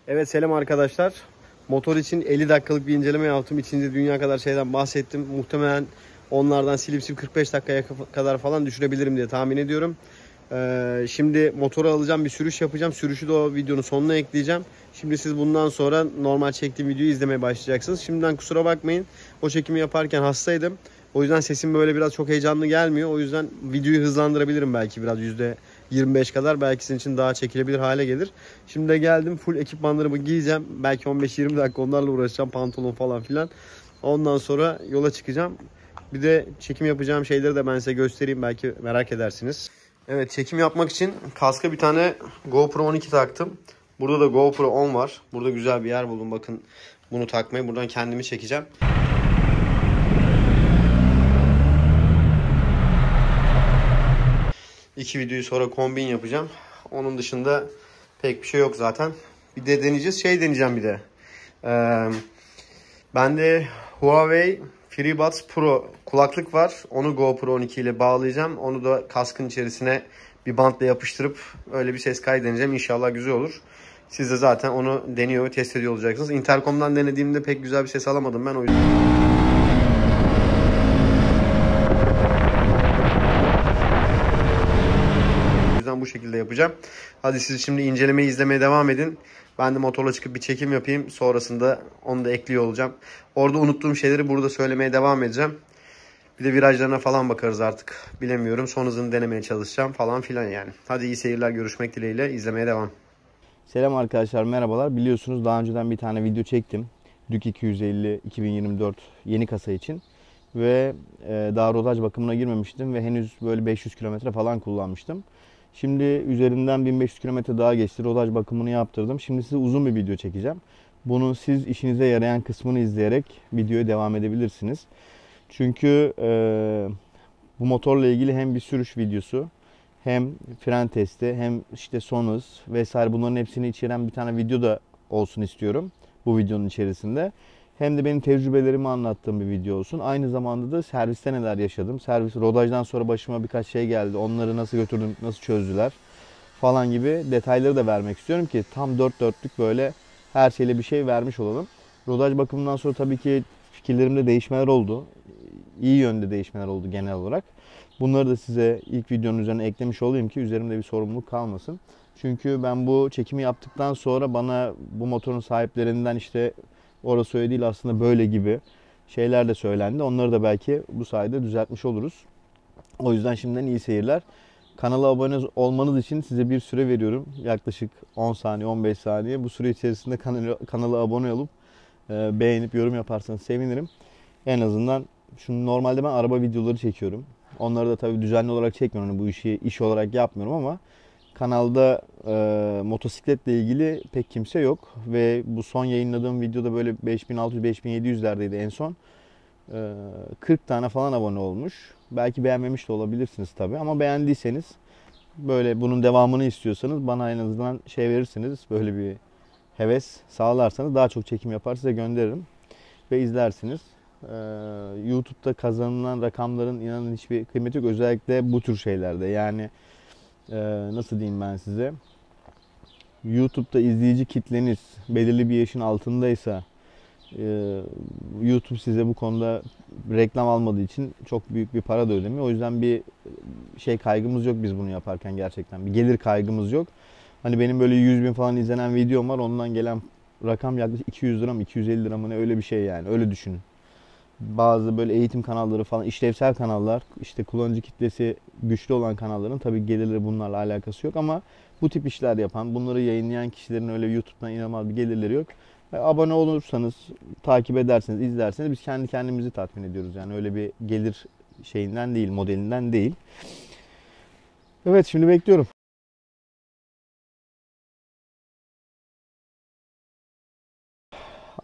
Evet, selam arkadaşlar. Motor için 50 dakikalık bir inceleme yaptım. İçinde dünya kadar şeyden bahsettim. Muhtemelen onlardan silip 45 dakikaya kadar falan düşürebilirim diye tahmin ediyorum. Şimdi motoru alacağım, bir sürüş yapacağım. Sürüşü de o videonun sonuna ekleyeceğim. Şimdi siz bundan sonra normal çektiğim videoyu izlemeye başlayacaksınız. Şimdiden kusura bakmayın. O çekimi yaparken hastaydım. O yüzden sesim böyle biraz çok heyecanlı gelmiyor. O yüzden videoyu hızlandırabilirim belki biraz %25 kadar. Belki sizin için daha çekilebilir hale gelir. Şimdi de geldim. Full ekipmanlarımı giyeceğim. Belki 15-20 dakika onlarla uğraşacağım. Pantolon falan filan. Ondan sonra yola çıkacağım. Bir de çekim yapacağım şeyleri de ben size göstereyim. Belki merak edersiniz. Evet, çekim yapmak için kaska bir tane GoPro 12 taktım. Burada da GoPro 10 var. Burada güzel bir yer buldum. Bakın, bunu takmayı buradan kendimi çekeceğim. İki videoyu sonra kombin yapacağım. Onun dışında pek bir şey yok zaten. Bir de deneyeceğiz. Deneyeceğim bir de. Bende Huawei FreeBuds Pro kulaklık var. Onu GoPro 12 ile bağlayacağım. Onu da kaskın içerisine bir bantla yapıştırıp öyle bir ses kaydedeceğim. İnşallah güzel olur. Siz de zaten onu deniyor ve test ediyor olacaksınız. Intercom'dan denediğimde pek güzel bir ses alamadım ben, o yüzden. Bu şekilde yapacağım. Hadi siz şimdi incelemeyi izlemeye devam edin. Ben de motorla çıkıp bir çekim yapayım. Sonrasında onu da ekliyor olacağım. Orada unuttuğum şeyleri burada söylemeye devam edeceğim. Bir de virajlarına falan bakarız artık. Bilemiyorum. Son hızını denemeye çalışacağım falan filan yani. Hadi iyi seyirler. Görüşmek dileğiyle. İzlemeye devam. Selam arkadaşlar, merhabalar. Biliyorsunuz daha önceden bir tane video çektim. Dük 250 2024 yeni kasa için. Ve daha rodaj bakımına girmemiştim ve henüz böyle 500 kilometre falan kullanmıştım. Şimdi üzerinden 1500 kilometre daha geçti. Rodaj bakımını yaptırdım. Şimdi size uzun bir video çekeceğim. Bunu siz işinize yarayan kısmını izleyerek videoya devam edebilirsiniz. Çünkü bu motorla ilgili hem bir sürüş videosu, hem fren testi, hem işte son hız vesaire, bunların hepsini içeren bir tane video da olsun istiyorum bu videonun içerisinde. Hem de benim tecrübelerimi anlattığım bir video olsun. Aynı zamanda da serviste neler yaşadım. Rodajdan sonra başıma birkaç şey geldi. Onları nasıl götürdüm, nasıl çözdüler falan gibi detayları da vermek istiyorum ki tam dört dörtlük böyle her şeyle bir şey vermiş olalım. Rodaj bakımından sonra tabii ki fikirlerimde değişmeler oldu. İyi yönde değişmeler oldu genel olarak. Bunları da size ilk videonun üzerine eklemiş olayım ki üzerimde bir sorumluluk kalmasın. Çünkü ben bu çekimi yaptıktan sonra bana bu motorun sahiplerinden işte orası öyle değil aslında böyle gibi şeyler de söylendi. Onları da belki bu sayede düzeltmiş oluruz. O yüzden şimdiden iyi seyirler. Kanala abone olmanız için size bir süre veriyorum. Yaklaşık 10 saniye, 15 saniye. Bu süre içerisinde kanala abone olup beğenip yorum yaparsanız sevinirim. En azından şunu, normalde ben araba videoları çekiyorum. Onları da tabii düzenli olarak çekmiyorum. Bu işi iş olarak yapmıyorum ama kanalda motosikletle ilgili pek kimse yok. Ve bu son yayınladığım videoda böyle 5600-5700'lerdeydi en son. 40 tane falan abone olmuş. Belki beğenmemiş de olabilirsiniz tabii. Ama beğendiyseniz, böyle bunun devamını istiyorsanız bana en azından şey verirsiniz. Böyle bir heves sağlarsanız daha çok çekim yapar size gönderirim. Ve izlersiniz. YouTube'da kazanılan rakamların inanın hiçbir kıymeti yok. Özellikle bu tür şeylerde. Yani nasıl diyeyim ben size. YouTube'da izleyici kitleniz belirli bir yaşın altındaysa YouTube size bu konuda reklam almadığı için çok büyük bir para da ödemiyor. O yüzden bir şey kaygımız yok biz bunu yaparken gerçekten. Bir gelir kaygımız yok. Hani benim böyle 100 bin falan izlenen videom var. Ondan gelen rakam yaklaşık 200 lira mı 250 lira mı ne, öyle bir şey yani. Öyle düşünün. Bazı böyle eğitim kanalları falan, işlevsel kanallar, işte kullanıcı kitlesi güçlü olan kanalların tabii gelirleri bunlarla alakası yok ama bu tip işler yapan, bunları yayınlayan kişilerin öyle YouTube'dan inanılmaz bir gelirleri yok. Abone olursanız, takip ederseniz, izlerseniz biz kendi kendimizi tatmin ediyoruz. Yani öyle bir gelir şeyinden değil, modelinden değil. Evet, şimdi bekliyorum.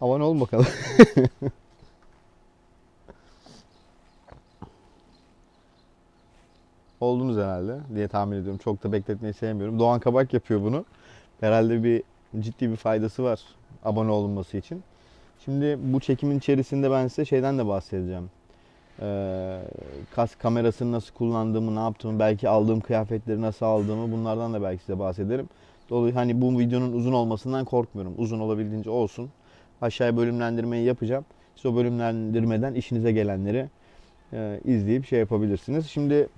Abone olun bakalım. Oldunuz herhalde diye tahmin ediyorum. Çok da bekletmeyi sevmiyorum. Doğan Kabak yapıyor bunu. Herhalde ciddi bir faydası var abone olunması için. Şimdi bu çekimin içerisinde ben size şeyden de bahsedeceğim. Kamerasını nasıl kullandığımı, ne yaptığımı, belki aldığım kıyafetleri nasıl aldığımı, bunlardan da belki size bahsederim. Dolayısıyla hani bu videonun uzun olmasından korkmuyorum. Uzun olabildiğince olsun. Aşağıya bölümlendirmeyi yapacağım. Siz o bölümlendirmeden işinize gelenleri izleyip şey yapabilirsiniz. Şimdi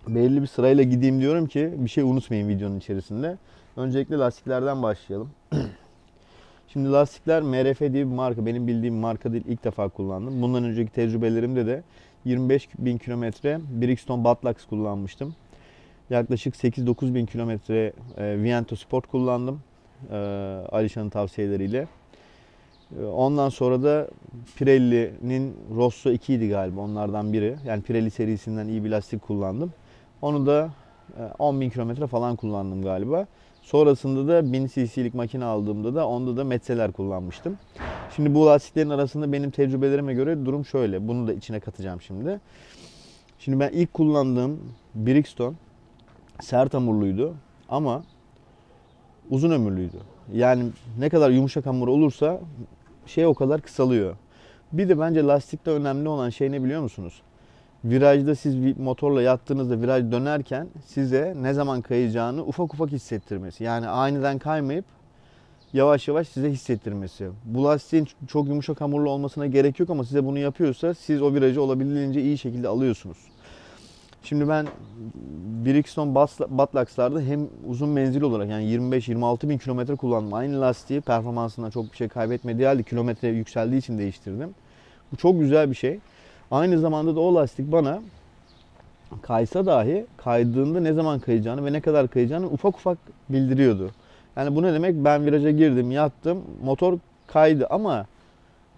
belirli bir sırayla gideyim diyorum ki bir şey unutmayın videonun içerisinde. Öncelikle lastiklerden başlayalım. Şimdi lastikler MRF diye bir marka. Benim bildiğim marka değil, ilk defa kullandım. Bundan önceki tecrübelerimde de 25.000 kilometre Bridgestone Batlax kullanmıştım. Yaklaşık 8-9 bin kilometre Viento Sport kullandım. Alişan'ın tavsiyeleriyle. Ondan sonra da Pirelli'nin Rosso 2 idi galiba, onlardan biri. Yani Pirelli serisinden iyi bir lastik kullandım. Onu da 10 bin kilometre falan kullandım galiba. Sonrasında da 1000 cc'lik makine aldığımda da onda da Metzeler kullanmıştım. Şimdi bu lastiklerin arasında benim tecrübelerime göre durum şöyle. Bunu da içine katacağım şimdi. Şimdi ben ilk kullandığım Bridgestone sert hamurluydu ama uzun ömürlüydü. Yani ne kadar yumuşak hamur olursa şey o kadar kısalıyor. Bir de bence lastikte önemli olan şey ne biliyor musunuz? Virajda siz bir motorla yattığınızda viraj dönerken size ne zaman kayacağını ufak ufak hissettirmesi. Yani aniden kaymayıp yavaş yavaş size hissettirmesi. Bu lastiğin çok yumuşak hamurlu olmasına gerek yok ama size bunu yapıyorsa siz o virajı olabildiğince iyi şekilde alıyorsunuz. Şimdi ben Bridgestone Batlax'larda hem uzun menzil olarak yani 25-26 bin kilometre kullandım. Aynı lastiği performansından çok bir şey kaybetmediği halde kilometre yükseldiği için değiştirdim. Bu çok güzel bir şey. Aynı zamanda da o lastik bana kaysa dahi kaydığında ne zaman kayacağını ve ne kadar kayacağını ufak ufak bildiriyordu. Yani bu ne demek? Ben viraja girdim, yattım, motor kaydı ama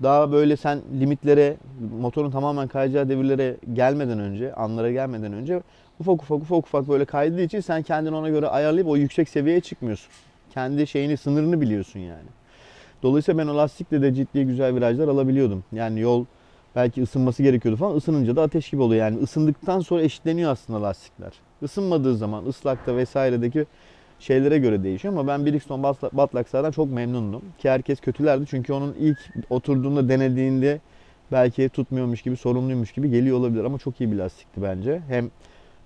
daha böyle sen limitlere, motorun tamamen kayacağı devirlere gelmeden önce, anlara gelmeden önce ufak ufak böyle kaydığı için sen kendini ona göre ayarlayıp o yüksek seviyeye çıkmıyorsun. Kendi şeyini, sınırını biliyorsun yani. Dolayısıyla ben o lastikle de ciddi güzel virajlar alabiliyordum. Yani yol belki ısınması gerekiyordu falan. Isınınca da ateş gibi oluyor. Yani ısındıktan sonra eşitleniyor aslında lastikler. Isınmadığı zaman ıslakta vesairedeki şeylere göre değişiyor ama ben Bridgestone Batlax'lardan çok memnundum. Ki herkes kötülerdi çünkü onun ilk oturduğunda denediğinde belki tutmuyormuş gibi, sorunluymuş gibi geliyor olabilir ama çok iyi bir lastikti bence. Hem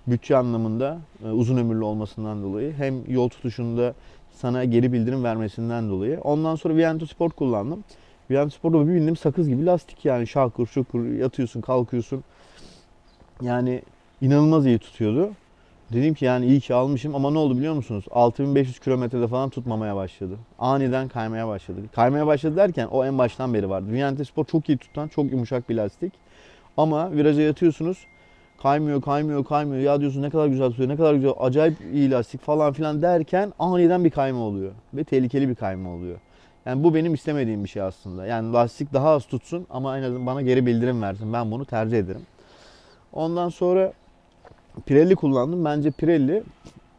bütçe anlamında uzun ömürlü olmasından dolayı hem yol tutuşunda sana geri bildirim vermesinden dolayı. Ondan sonra Viento Sport kullandım. Viento Sport'ta bir bildiğim sakız gibi lastik yani şakur şukur yatıyorsun kalkıyorsun. Yani inanılmaz iyi tutuyordu. Dedim ki yani iyi ki almışım ama ne oldu biliyor musunuz? 6500 kilometrede falan tutmamaya başladı. Aniden kaymaya başladı. Kaymaya başladı derken o en baştan beri vardı. Viento Sport çok iyi tutan, çok yumuşak bir lastik. Ama viraja yatıyorsunuz. Kaymıyor. Ya diyorsun ne kadar güzel tutuyor, ne kadar güzel, acayip iyi lastik falan filan derken aniden bir kayma oluyor. Ve tehlikeli bir kayma oluyor. Yani bu benim istemediğim bir şey aslında. Yani lastik daha az tutsun ama en azından bana geri bildirim versin. Ben bunu tercih ederim. Ondan sonra Pirelli kullandım. Bence Pirelli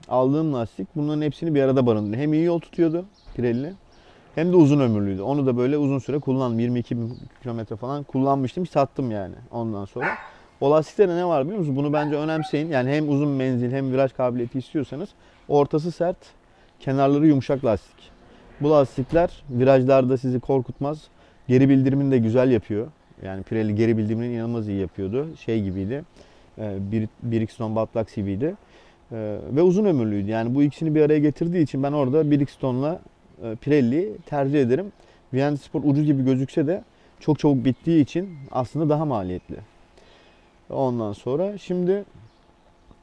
aldığım lastik bunların hepsini bir arada barındırıyor. Hem iyi yol tutuyordu Pirelli hem de uzun ömürlüydü. Onu da böyle uzun süre kullandım. 22 bin kilometre falan kullanmıştım. Sattım yani ondan sonra. O lastikte ne var biliyor musunuz? Bunu bence önemseyin. Yani hem uzun menzil hem viraj kabiliyeti istiyorsanız ortası sert, kenarları yumuşak lastik. Bu lastikler virajlarda sizi korkutmaz. Geri bildirimini de güzel yapıyor. Yani Pirelli geri bildirimini inanılmaz iyi yapıyordu. Şey gibiydi. Bridgestone Batlax gibiydi. Ve uzun ömürlüydü. Yani bu ikisini bir araya getirdiği için ben orada Bridgestone'la Pirelli'yi tercih ederim. Viento Sport ucuz gibi gözükse de çok çabuk bittiği için aslında daha maliyetli. Ondan sonra şimdi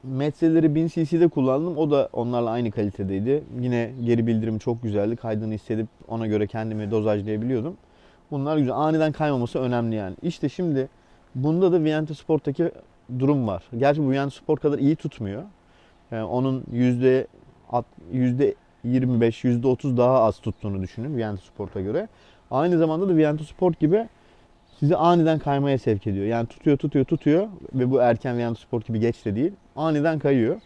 Metzeleri 1000 cc'de kullandım. O da onlarla aynı kalitedeydi. Yine geri bildirimi çok güzeldi. Kaydığını hissedip ona göre kendimi dozajlayabiliyordum. Bunlar güzel. Aniden kaymaması önemli yani. İşte şimdi bunda da Viento Sport'taki durum var. Gerçi bu Viento Sport kadar iyi tutmuyor. Yani onun %25, %30 daha az tuttuğunu düşünün Viento Sport'a göre. Aynı zamanda da Viento Sport gibi sizi aniden kaymaya sevk ediyor. Yani tutuyor ve bu erken Viento Sport gibi geç de değil. Aniden kayıyor.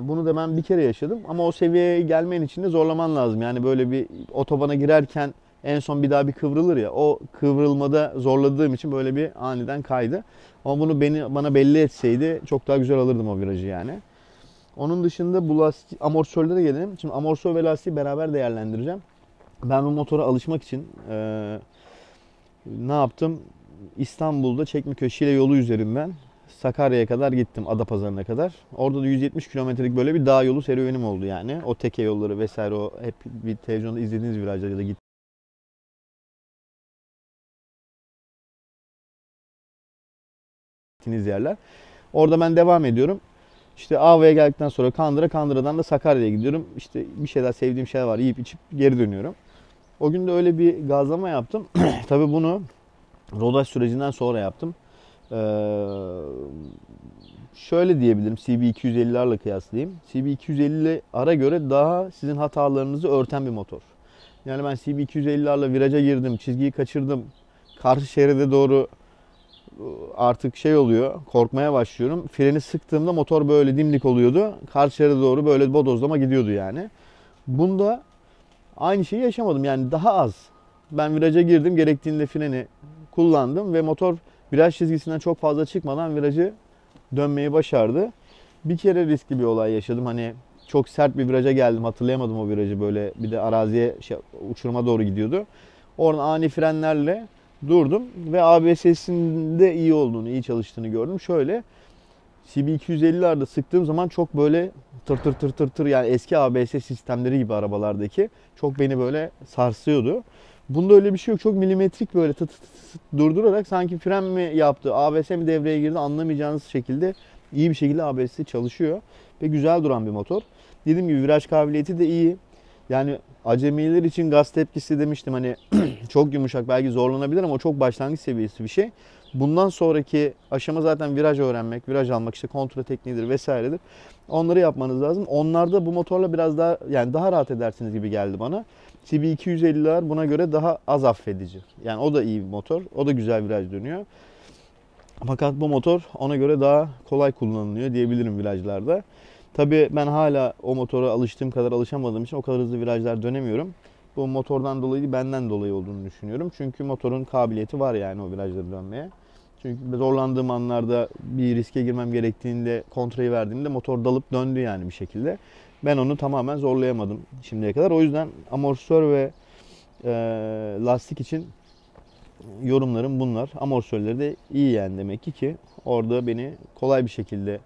Bunu da ben bir kere yaşadım ama o seviyeye gelmen için de zorlaman lazım. Yani böyle bir otobana girerken en son bir daha bir kıvrılır ya. O kıvrılmada zorladığım için böyle bir aniden kaydı. Ama bunu bana belli etseydi çok daha güzel alırdım o virajı yani. Onun dışında bu lastik amortisörlere gelelim. Şimdi amortisör ve lastiği beraber değerlendireceğim. Ben bu motora alışmak için ne yaptım? İstanbul'da Çekmeköy Şile yolu üzerinden Sakarya'ya kadar gittim, Adapazarı'na kadar. Orada da 170 kilometrelik böyle bir dağ yolu serüvenim oldu yani. O teke yolları vesaire, o hep bir televizyonda izlediğiniz virajlar ya da gittiğiniz yerler. Orada ben devam ediyorum. İşte Ava'ya geldikten sonra Kandıra, Kandıra'dan da Sakarya'ya gidiyorum. İşte bir şeyler, sevdiğim şeyler var, yiyip içip geri dönüyorum. O gün de öyle bir gazlama yaptım. Tabii bunu rodaj sürecinden sonra yaptım. Şöyle diyebilirim, CB250'lerle kıyaslayayım. CB250'lere göre daha sizin hatalarınızı örten bir motor. Yani ben CB250'lerle viraja girdim, çizgiyi kaçırdım. Karşı şeride doğru artık şey oluyor, korkmaya başlıyorum. Freni sıktığımda motor böyle dimdik oluyordu. Karşı şeride doğru böyle bodozlama gidiyordu yani. Bunda aynı şeyi yaşamadım. Yani daha az. Ben viraja girdim, gerektiğinde freni kullandım ve motor viraj çizgisinden çok fazla çıkmadan virajı dönmeyi başardı. Bir kere riskli bir olay yaşadım. Hani çok sert bir viraja geldim. Hatırlayamadım o virajı böyle. Bir de araziye uçuruma doğru gidiyordu. Oradan ani frenlerle durdum ve ABS'sinin de iyi olduğunu, iyi çalıştığını gördüm. Şöyle CB250'lerde sıktığım zaman çok böyle tır yani eski ABS sistemleri gibi arabalardaki çok beni böyle sarsıyordu. Bunda öyle bir şey yok. Çok milimetrik böyle tıt durdurarak sanki fren mi yaptı, ABS mi devreye girdi anlamayacağınız şekilde iyi bir şekilde ABS çalışıyor. Ve güzel duran bir motor. Dediğim gibi viraj kabiliyeti de iyi. Yani acemiler için gaz tepkisi demiştim, hani çok yumuşak, belki zorlanabilir ama o çok başlangıç seviyesi bir şey. Bundan sonraki aşama zaten viraj öğrenmek, viraj almak, işte kontrol tekniğidir vesairedir. Onları yapmanız lazım. Onlarda bu motorla biraz daha, yani daha rahat edersiniz gibi geldi bana. CB250'ler buna göre daha az affedici. Yani o da iyi bir motor. O da güzel viraj dönüyor. Fakat bu motor ona göre daha kolay kullanılıyor diyebilirim virajlarda. Tabii ben hala o motora alıştığım kadar alışamadığım için o kadar hızlı virajlar dönemiyorum. Bu motordan dolayı değil, benden dolayı olduğunu düşünüyorum. Çünkü motorun kabiliyeti var yani o virajları dönmeye. Çünkü zorlandığım anlarda bir riske girmem gerektiğinde kontrayı verdiğimde motor dalıp döndü yani bir şekilde. Ben onu tamamen zorlayamadım şimdiye kadar. O yüzden amortisör ve lastik için yorumlarım bunlar. Amortisörleri de iyi yani demek ki orada beni kolay bir şekilde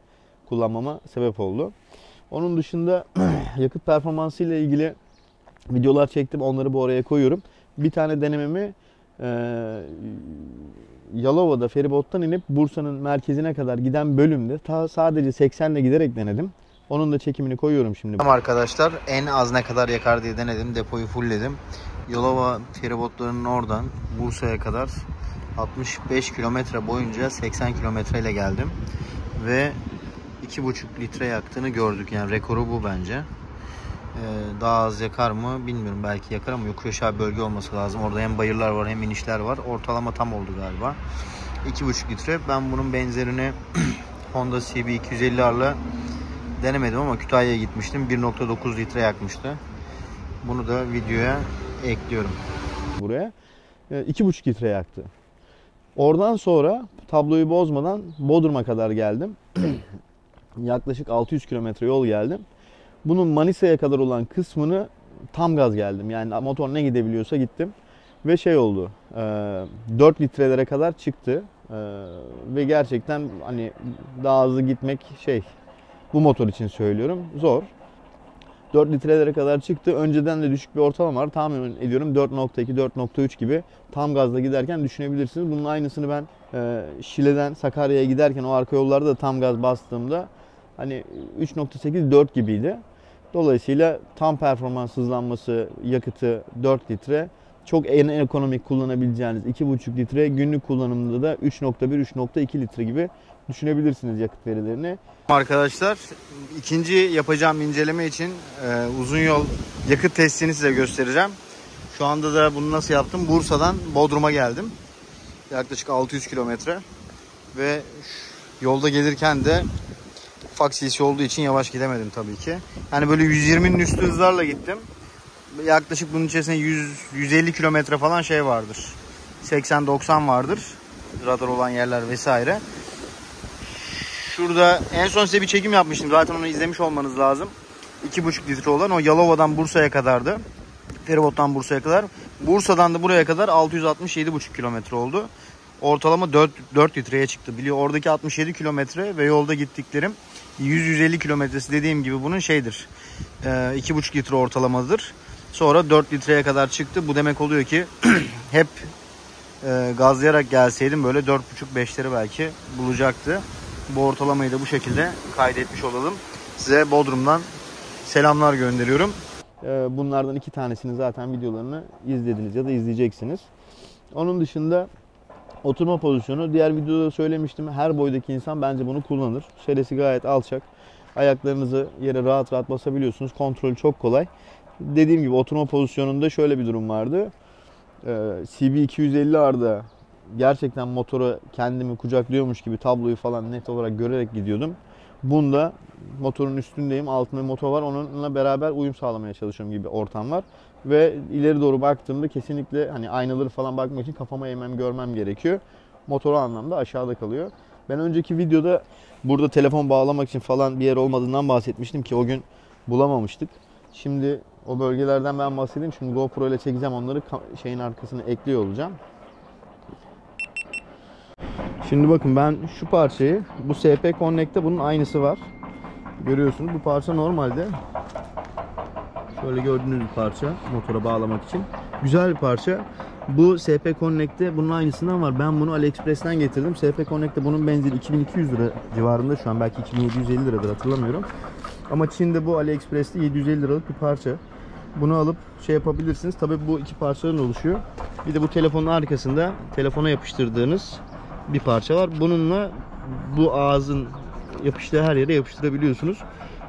kullanmama sebep oldu. Onun dışında yakıt performansı ile ilgili videolar çektim. Onları bu araya koyuyorum. Bir tane denememi Yalova'da feribottan inip Bursa'nın merkezine kadar giden bölümde sadece 80 ile giderek denedim. Onun da çekimini koyuyorum şimdi. Tamam arkadaşlar, en az ne kadar yakar diye denedim. Depoyu fullledim. Yalova feribotlarının oradan Bursa'ya kadar 65 kilometre boyunca 80 kilometre ile geldim. Ve 2,5 litre yaktığını gördük. Yani rekoru bu bence. Daha az yakar mı bilmiyorum. Belki yakar ama yokuş aşağı bölge olması lazım. Orada hem bayırlar var hem inişler var. Ortalama tam oldu galiba. 2,5 litre. Ben bunun benzerini Honda CB250'larla denemedim ama Kütahya'ya gitmiştim. 1,9 litre yakmıştı. Bunu da videoya ekliyorum. Buraya 2,5 litre yaktı. Oradan sonra tabloyu bozmadan Bodrum'a kadar geldim. Yaklaşık 600 kilometre yol geldim. Bunun Manisa'ya kadar olan kısmını tam gaz geldim. Yani motor ne gidebiliyorsa gittim. Ve şey oldu, 4 litrelere kadar çıktı. Ve gerçekten hani daha hızlı gitmek bu motor için söylüyorum, zor. 4 litrelere kadar çıktı. Önceden de düşük bir ortalama var. Tahmin ediyorum 4.2, 4.3 gibi tam gazla giderken düşünebilirsiniz. Bunun aynısını ben Şile'den Sakarya'ya giderken o arka yollarda da tam gaz bastığımda hani 3.8, 4 gibiydi. Dolayısıyla tam performans hızlanması, yakıtı 4 litre. Çok en ekonomik kullanabileceğiniz 2,5 litre. Günlük kullanımında da 3.1, 3.2 litre gibi düşünebilirsiniz yakıt verilerini. Arkadaşlar, ikinci yapacağım inceleme için uzun yol yakıt testini size göstereceğim. Şu anda da bunu nasıl yaptım? Bursa'dan Bodrum'a geldim. Yaklaşık 600 kilometre. Ve yolda gelirken de ufak CC olduğu için yavaş gidemedim tabii ki. Yani böyle 120'nin üstü hızlarla gittim. Yaklaşık bunun içerisinde 150 kilometre falan vardır. 80-90 vardır. Radar olan yerler vesaire. Şurada en son size bir çekim yapmıştım. Zaten onu izlemiş olmanız lazım. 2,5 litre olan o Yalova'dan Bursa'ya kadardı. Feribot'tan Bursa'ya kadar. Bursa'dan da buraya kadar 667,5 kilometre oldu. ortalama 4 litreye çıktı. Biliyor, oradaki 67 kilometre ve yolda gittiklerim 100-150 kilometresi dediğim gibi bunun şeydir. 2,5 litre ortalamadır. Sonra 4 litreye kadar çıktı. Bu demek oluyor ki hep gazlayarak gelseydim böyle 4,5-5'leri belki bulacaktı. Bu ortalamayı da bu şekilde kaydetmiş olalım. Size Bodrum'dan selamlar gönderiyorum. Bunlardan 2 tanesini zaten videolarını izlediniz ya da izleyeceksiniz. Onun dışında oturma pozisyonu, diğer videoda söylemiştim. Her boydaki insan bence bunu kullanır. Şeresi gayet alçak. Ayaklarınızı yere rahat rahat basabiliyorsunuz. Kontrolü çok kolay. Dediğim gibi oturma pozisyonunda şöyle bir durum vardı. CB250R'da gerçekten motora kendimi kucaklıyormuş gibi tabloyu falan net olarak görerek gidiyordum. Bunda motorun üstündeyim, altında motor var. Onunla beraber uyum sağlamaya çalışıyorum gibi ortam var. Ve ileri doğru baktığımda kesinlikle hani aynaları falan bakmak için kafama eğmem, görmem gerekiyor. Motor o anlamda aşağıda kalıyor. Ben önceki videoda burada telefon bağlamak için falan bir yer olmadığından bahsetmiştim ki o gün bulamamıştık. Şimdi o bölgelerden ben bahsedeyim. Şimdi GoPro ile çekeceğim, onları şeyin arkasına ekliyor olacağım. Şimdi bakın, ben şu parçayı, bu SP Connect'te bunun aynısı var. Görüyorsunuz, bu parça normalde şöyle gördüğünüz bir parça motora bağlamak için. Güzel bir parça. Bu SP Connect'te bunun aynısından var. Ben bunu AliExpress'ten getirdim. SP Connect'te bunun benzeri 2200 lira civarında şu an. Belki 2750 liradır, hatırlamıyorum. Ama Çin'de bu AliExpress'te 750 liralık bir parça. Bunu alıp şey yapabilirsiniz. Tabii bu iki parçadan oluşuyor. Bir de bu telefonun arkasında telefona yapıştırdığınız bir parça var. Bununla bu ağzın yapıştığı her yere yapıştırabiliyorsunuz.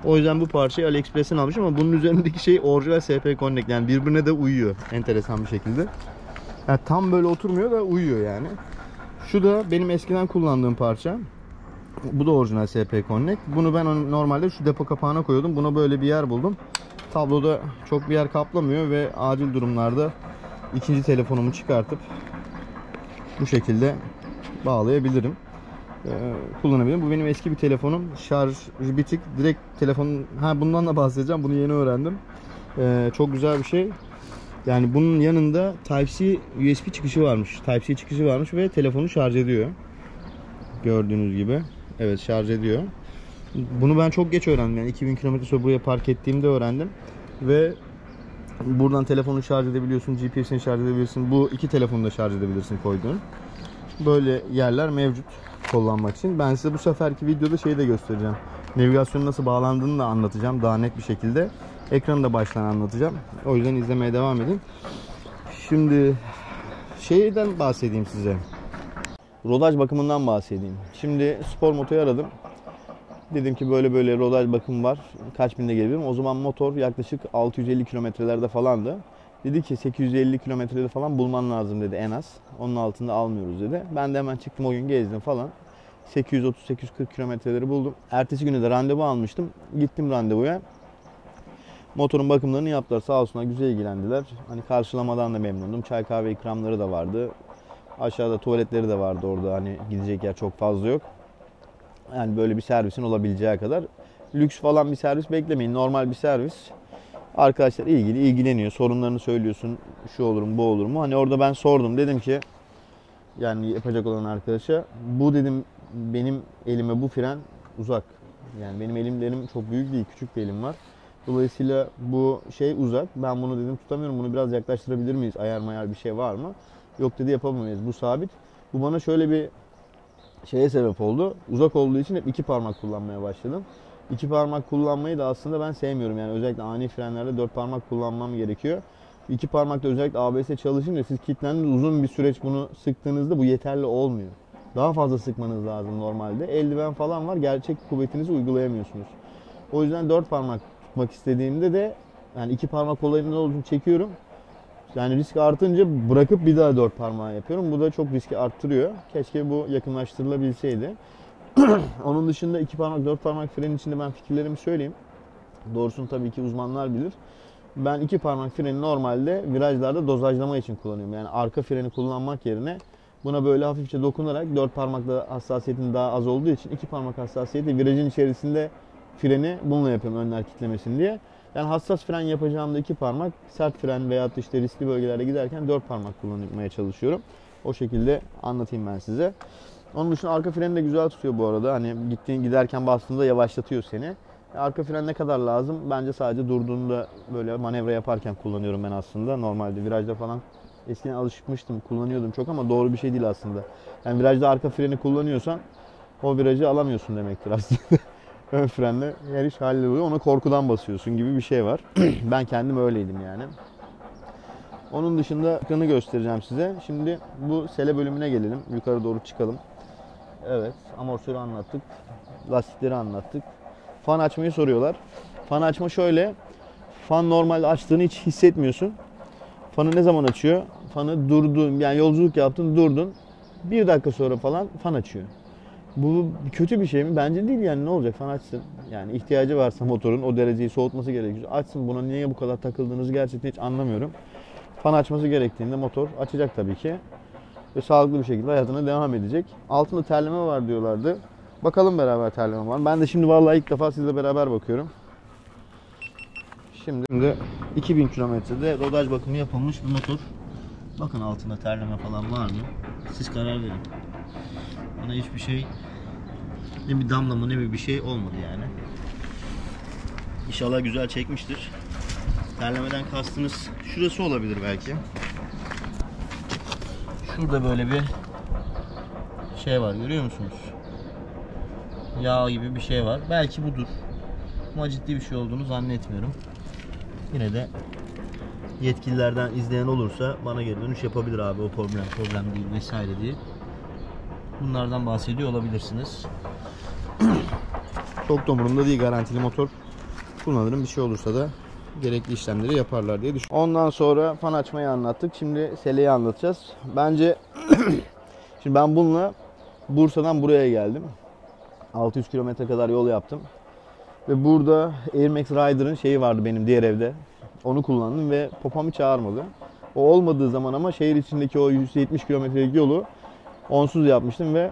O yüzden bu parçayı AliExpress'ten almışım ama bunun üzerindeki şey orijinal SP Connect. Yani birbirine de uyuyor enteresan bir şekilde. Yani tam böyle oturmuyor da uyuyor yani. Şu da benim eskiden kullandığım parça. Bu da orijinal SP Connect. Bunu ben normalde şu depo kapağına koyuyordum. Buna böyle bir yer buldum. Tabloda çok bir yer kaplamıyor ve acil durumlarda ikinci telefonumu çıkartıp bu şekilde bağlayabilirim. Kullanabilirim. Bu benim eski bir telefonum. Şarj bitik. Direkt telefonun... bundan da bahsedeceğim. Bunu yeni öğrendim. Çok güzel bir şey. Yani bunun yanında Type-C USB çıkışı varmış. Type-C çıkışı varmış ve telefonu şarj ediyor. Gördüğünüz gibi. Evet, şarj ediyor. Bunu ben çok geç öğrendim. Yani 2000 km sonra buraya park ettiğimde öğrendim. Ve buradan telefonu şarj edebiliyorsun. GPS'ini şarj edebilirsin. Bu iki telefonu da şarj edebilirsin koyduğun. Böyle yerler mevcut kullanmak için. Ben size bu seferki videoda şeyi de göstereceğim. Navigasyonun nasıl bağlandığını da anlatacağım. Daha net bir şekilde. Ekranı da baştan anlatacağım. O yüzden izlemeye devam edin. Şimdi şeyden bahsedeyim size. Rodaj bakımından bahsedeyim. Şimdi spor motoyu aradım. Dedim ki böyle böyle rodaj bakım var. Kaç binde gelebilirim? O zaman motor yaklaşık 650 kilometrelerde falandı. Dedi ki 850 kilometrede falan bulman lazım dedi en az. Onun altında almıyoruz dedi. Ben de hemen çıktım, o gün gezdim falan. 830-840 kilometreleri buldum. Ertesi günü de randevu almıştım. Gittim randevuya. Motorun bakımlarını yaptılar. Sağ olsunlar, güzel ilgilendiler. Hani karşılamadan da memnundum. Çay kahve ikramları da vardı. Aşağıda tuvaletleri de vardı orada. Hani gidecek yer çok fazla yok. Yani böyle bir servisin olabileceği kadar. Lüks falan bir servis beklemeyin. Normal bir servis. Arkadaşlar ilgileniyor. Sorunlarını söylüyorsun. Şu olur mu, bu olur mu? Hani orada ben sordum. Dedim ki yani yapacak olan arkadaşa, bu dedim benim elime bu fren uzak. Yani benim elimlerim çok büyük değil. Küçük bir elim var. Dolayısıyla bu şey uzak. Ben bunu dedim tutamıyorum. Bunu biraz yaklaştırabilir miyiz? Ayar bir şey var mı? Yok dedi, yapamayız. Bu sabit. Bu bana şöyle bir şeye sebep oldu. Uzak olduğu için hep iki parmak kullanmaya başladım. İki parmak kullanmayı da aslında ben sevmiyorum. Yani özellikle ani frenlerde 4 parmak kullanmam gerekiyor. İki parmakta özellikle ABS çalışınca siz kilitlendiğinde uzun bir süreç bunu sıktığınızda bu yeterli olmuyor. Daha fazla sıkmanız lazım normalde. Eldiven falan var. Gerçek kuvvetinizi uygulayamıyorsunuz. O yüzden 4 parmak tutmak istediğimde de yani iki parmak olayının olduğunu çekiyorum. Yani risk artınca bırakıp bir daha 4 parmağı yapıyorum. Bu da çok riski arttırıyor. Keşke bu yakınlaştırılabilseydi. Onun dışında 2 parmak 4 parmak frenin içinde ben fikirlerimi söyleyeyim. Doğrusunu tabii ki uzmanlar bilir. Ben 2 parmak freni normalde virajlarda dozajlama için kullanıyorum. Yani arka freni kullanmak yerine buna böyle hafifçe dokunarak 4 parmakla hassasiyetin daha az olduğu için 2 parmak hassasiyeti virajın içerisinde freni bununla yapıyorum, önler kitlemesin diye. Yani hassas fren yapacağımda 2 parmak, sert fren veyahut işte riskli bölgelerde giderken 4 parmak kullanmaya çalışıyorum. O şekilde anlatayım ben size. Onun dışında arka freni de güzel tutuyor bu arada. Hani giderken bastığında yavaşlatıyor seni. Arka fren ne kadar lazım? Bence sadece durduğunda böyle manevra yaparken kullanıyorum ben aslında. Normalde virajda falan eskiden alışmıştım, kullanıyordum çok ama doğru bir şey değil aslında. Yani virajda arka freni kullanıyorsan o virajı alamıyorsun demektir aslında. Ön frenle her iş halloluyor. Ona korkudan basıyorsun gibi bir şey var. Ben kendim öyleydim yani. Onun dışında ekranı göstereceğim size. Şimdi bu sele bölümüne gelelim. Yukarı doğru çıkalım. Evet, amortisörü anlattık. Lastikleri anlattık. Fan açmayı soruyorlar. Fan açma şöyle. Fan normalde açtığını hiç hissetmiyorsun. Fanı ne zaman açıyor? Fanı durdun, yani yolculuk yaptın, durdun. 1 dakika sonra falan fan açıyor. Bu kötü bir şey mi? Bence değil yani, ne olacak, fan açsın. Yani ihtiyacı varsa motorun o dereceyi soğutması gerekiyor. Açsın, buna niye bu kadar takıldığınızı gerçekten hiç anlamıyorum. Fan açması gerektiğinde motor açacak tabii ki. Ve sağlıklı bir şekilde hayatına devam edecek. Altında terleme var diyorlardı. Bakalım beraber terleme var. Ben de şimdi vallahi ilk defa sizle beraber bakıyorum. Şimdi 2000 kilometrede rodaj bakımı yapılmış bir motor. Bakın altında terleme falan var mı? Siz karar verin. Bana hiçbir şey, ne bir damlama ne bir şey olmadı yani. İnşallah güzel çekmiştir. Terlemeden kastınız şurası olabilir belki. Şurada böyle bir şey var, görüyor musunuz? Yağ gibi bir şey var. Belki budur. Ama ciddi bir şey olduğunu zannetmiyorum. Yine de yetkililerden izleyen olursa bana geri dönüş yapabilir abi, o problem değil vesaire diye. Bunlardan bahsediyor olabilirsiniz. Çok da umurumda değil, garantili motor kullanırım, bir şey olursa da gerekli işlemleri yaparlar diye düşünüyorum. Ondan sonra fan açmayı anlattık. Şimdi seleyi anlatacağız. Bence şimdi ben bununla Bursa'dan buraya geldim. 600 kilometre kadar yol yaptım. Ve burada Air Max Rider'ın şeyi vardı benim diğer evde. Onu kullandım ve popom hiç ağrımadı. O olmadığı zaman ama şehir içindeki o 170 kilometrelik yolu onsuz yapmıştım ve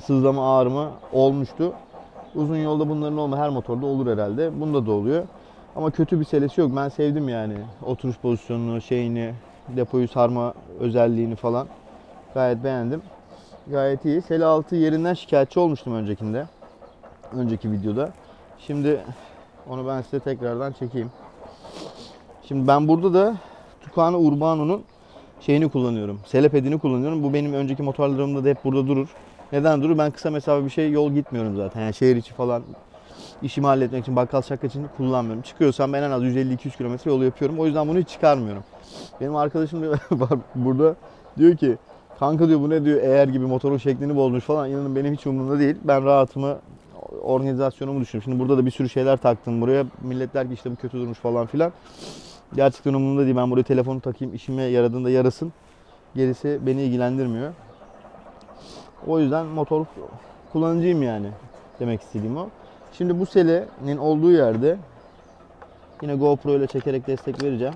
sızlama, ağrıma olmuştu. Uzun yolda bunların her motorda olur herhalde. Bunda da oluyor. Ama kötü bir selesi yok. Ben sevdim yani. Oturuş pozisyonunu, şeyini, depoyu sarma özelliğini falan. Gayet beğendim. Gayet iyi. Sele altı yerinden şikayetçi olmuştum önceki videoda. Şimdi onu ben size tekrardan çekeyim. Şimdi ben burada da Tucano Urbano'nun şeyini kullanıyorum. Sele pedini kullanıyorum. Bu benim önceki motorlarımda da hep burada durur. Neden durur? Ben kısa mesafe bir şey yol gitmiyorum zaten. Yani şehir içi falan işimi halletmek için, bakkal şaka için kullanmıyorum. Çıkıyorsam ben en az 150-200 kilometre yol yapıyorum. O yüzden bunu hiç çıkarmıyorum. Benim arkadaşım var burada, diyor ki kanka diyor bu ne diyor, eğer gibi motorun şeklini bozmuş falan. İnanın benim hiç umurumda değil. Ben rahatımı, organizasyonumu düşünüyorum. Şimdi burada da bir sürü şeyler taktım buraya. Millet der ki işte bu kötü durmuş falan filan. Gerçekten umurumda değil. Ben buraya telefonu takayım, işime yaradığında yarasın. Gerisi beni ilgilendirmiyor. O yüzden motor kullanıcıyım yani. Demek istediğim o. Şimdi bu selenin olduğu yerde yine GoPro ile çekerek destek vereceğim.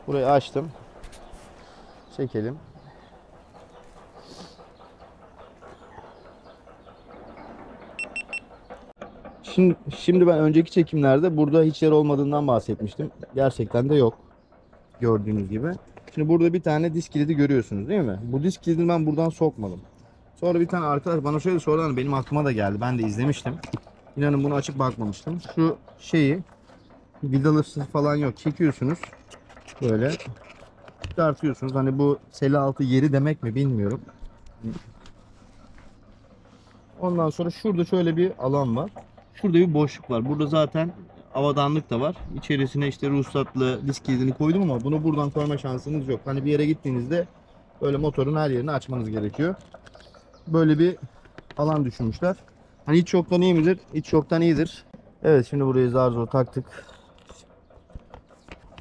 Burayı açtım. Çekelim. Şimdi ben önceki çekimlerde burada hiç yer olmadığından bahsetmiştim. Gerçekten de yok. Gördüğünüz gibi. Şimdi burada bir tane disk kilidi görüyorsunuz değil mi? Bu disk kilidini ben buradan sokmadım. Sonra bir tane arkadaş bana şöyle sordu, benim aklıma da geldi. Ben de izlemiştim. İnanın bunu açıp bakmamıştım. Şu şeyi, vidalısı falan yok. Çekiyorsunuz. Böyle çıkartıyorsunuz. Hani bu sele altı yeri demek mi bilmiyorum. Ondan sonra şurada şöyle bir alan var. Şurada bir boşluk var. Burada zaten avadanlık da var. İçerisine işte ruhsatlı disk kilidini koydum ama bunu buradan koyma şansınız yok. Hani bir yere gittiğinizde böyle motorun her yerini açmanız gerekiyor. Böyle bir alan düşünmüşler. Hani hiç yoktan iyi midir? Hiç yoktan iyidir. Evet, şimdi burayı zar zor taktık.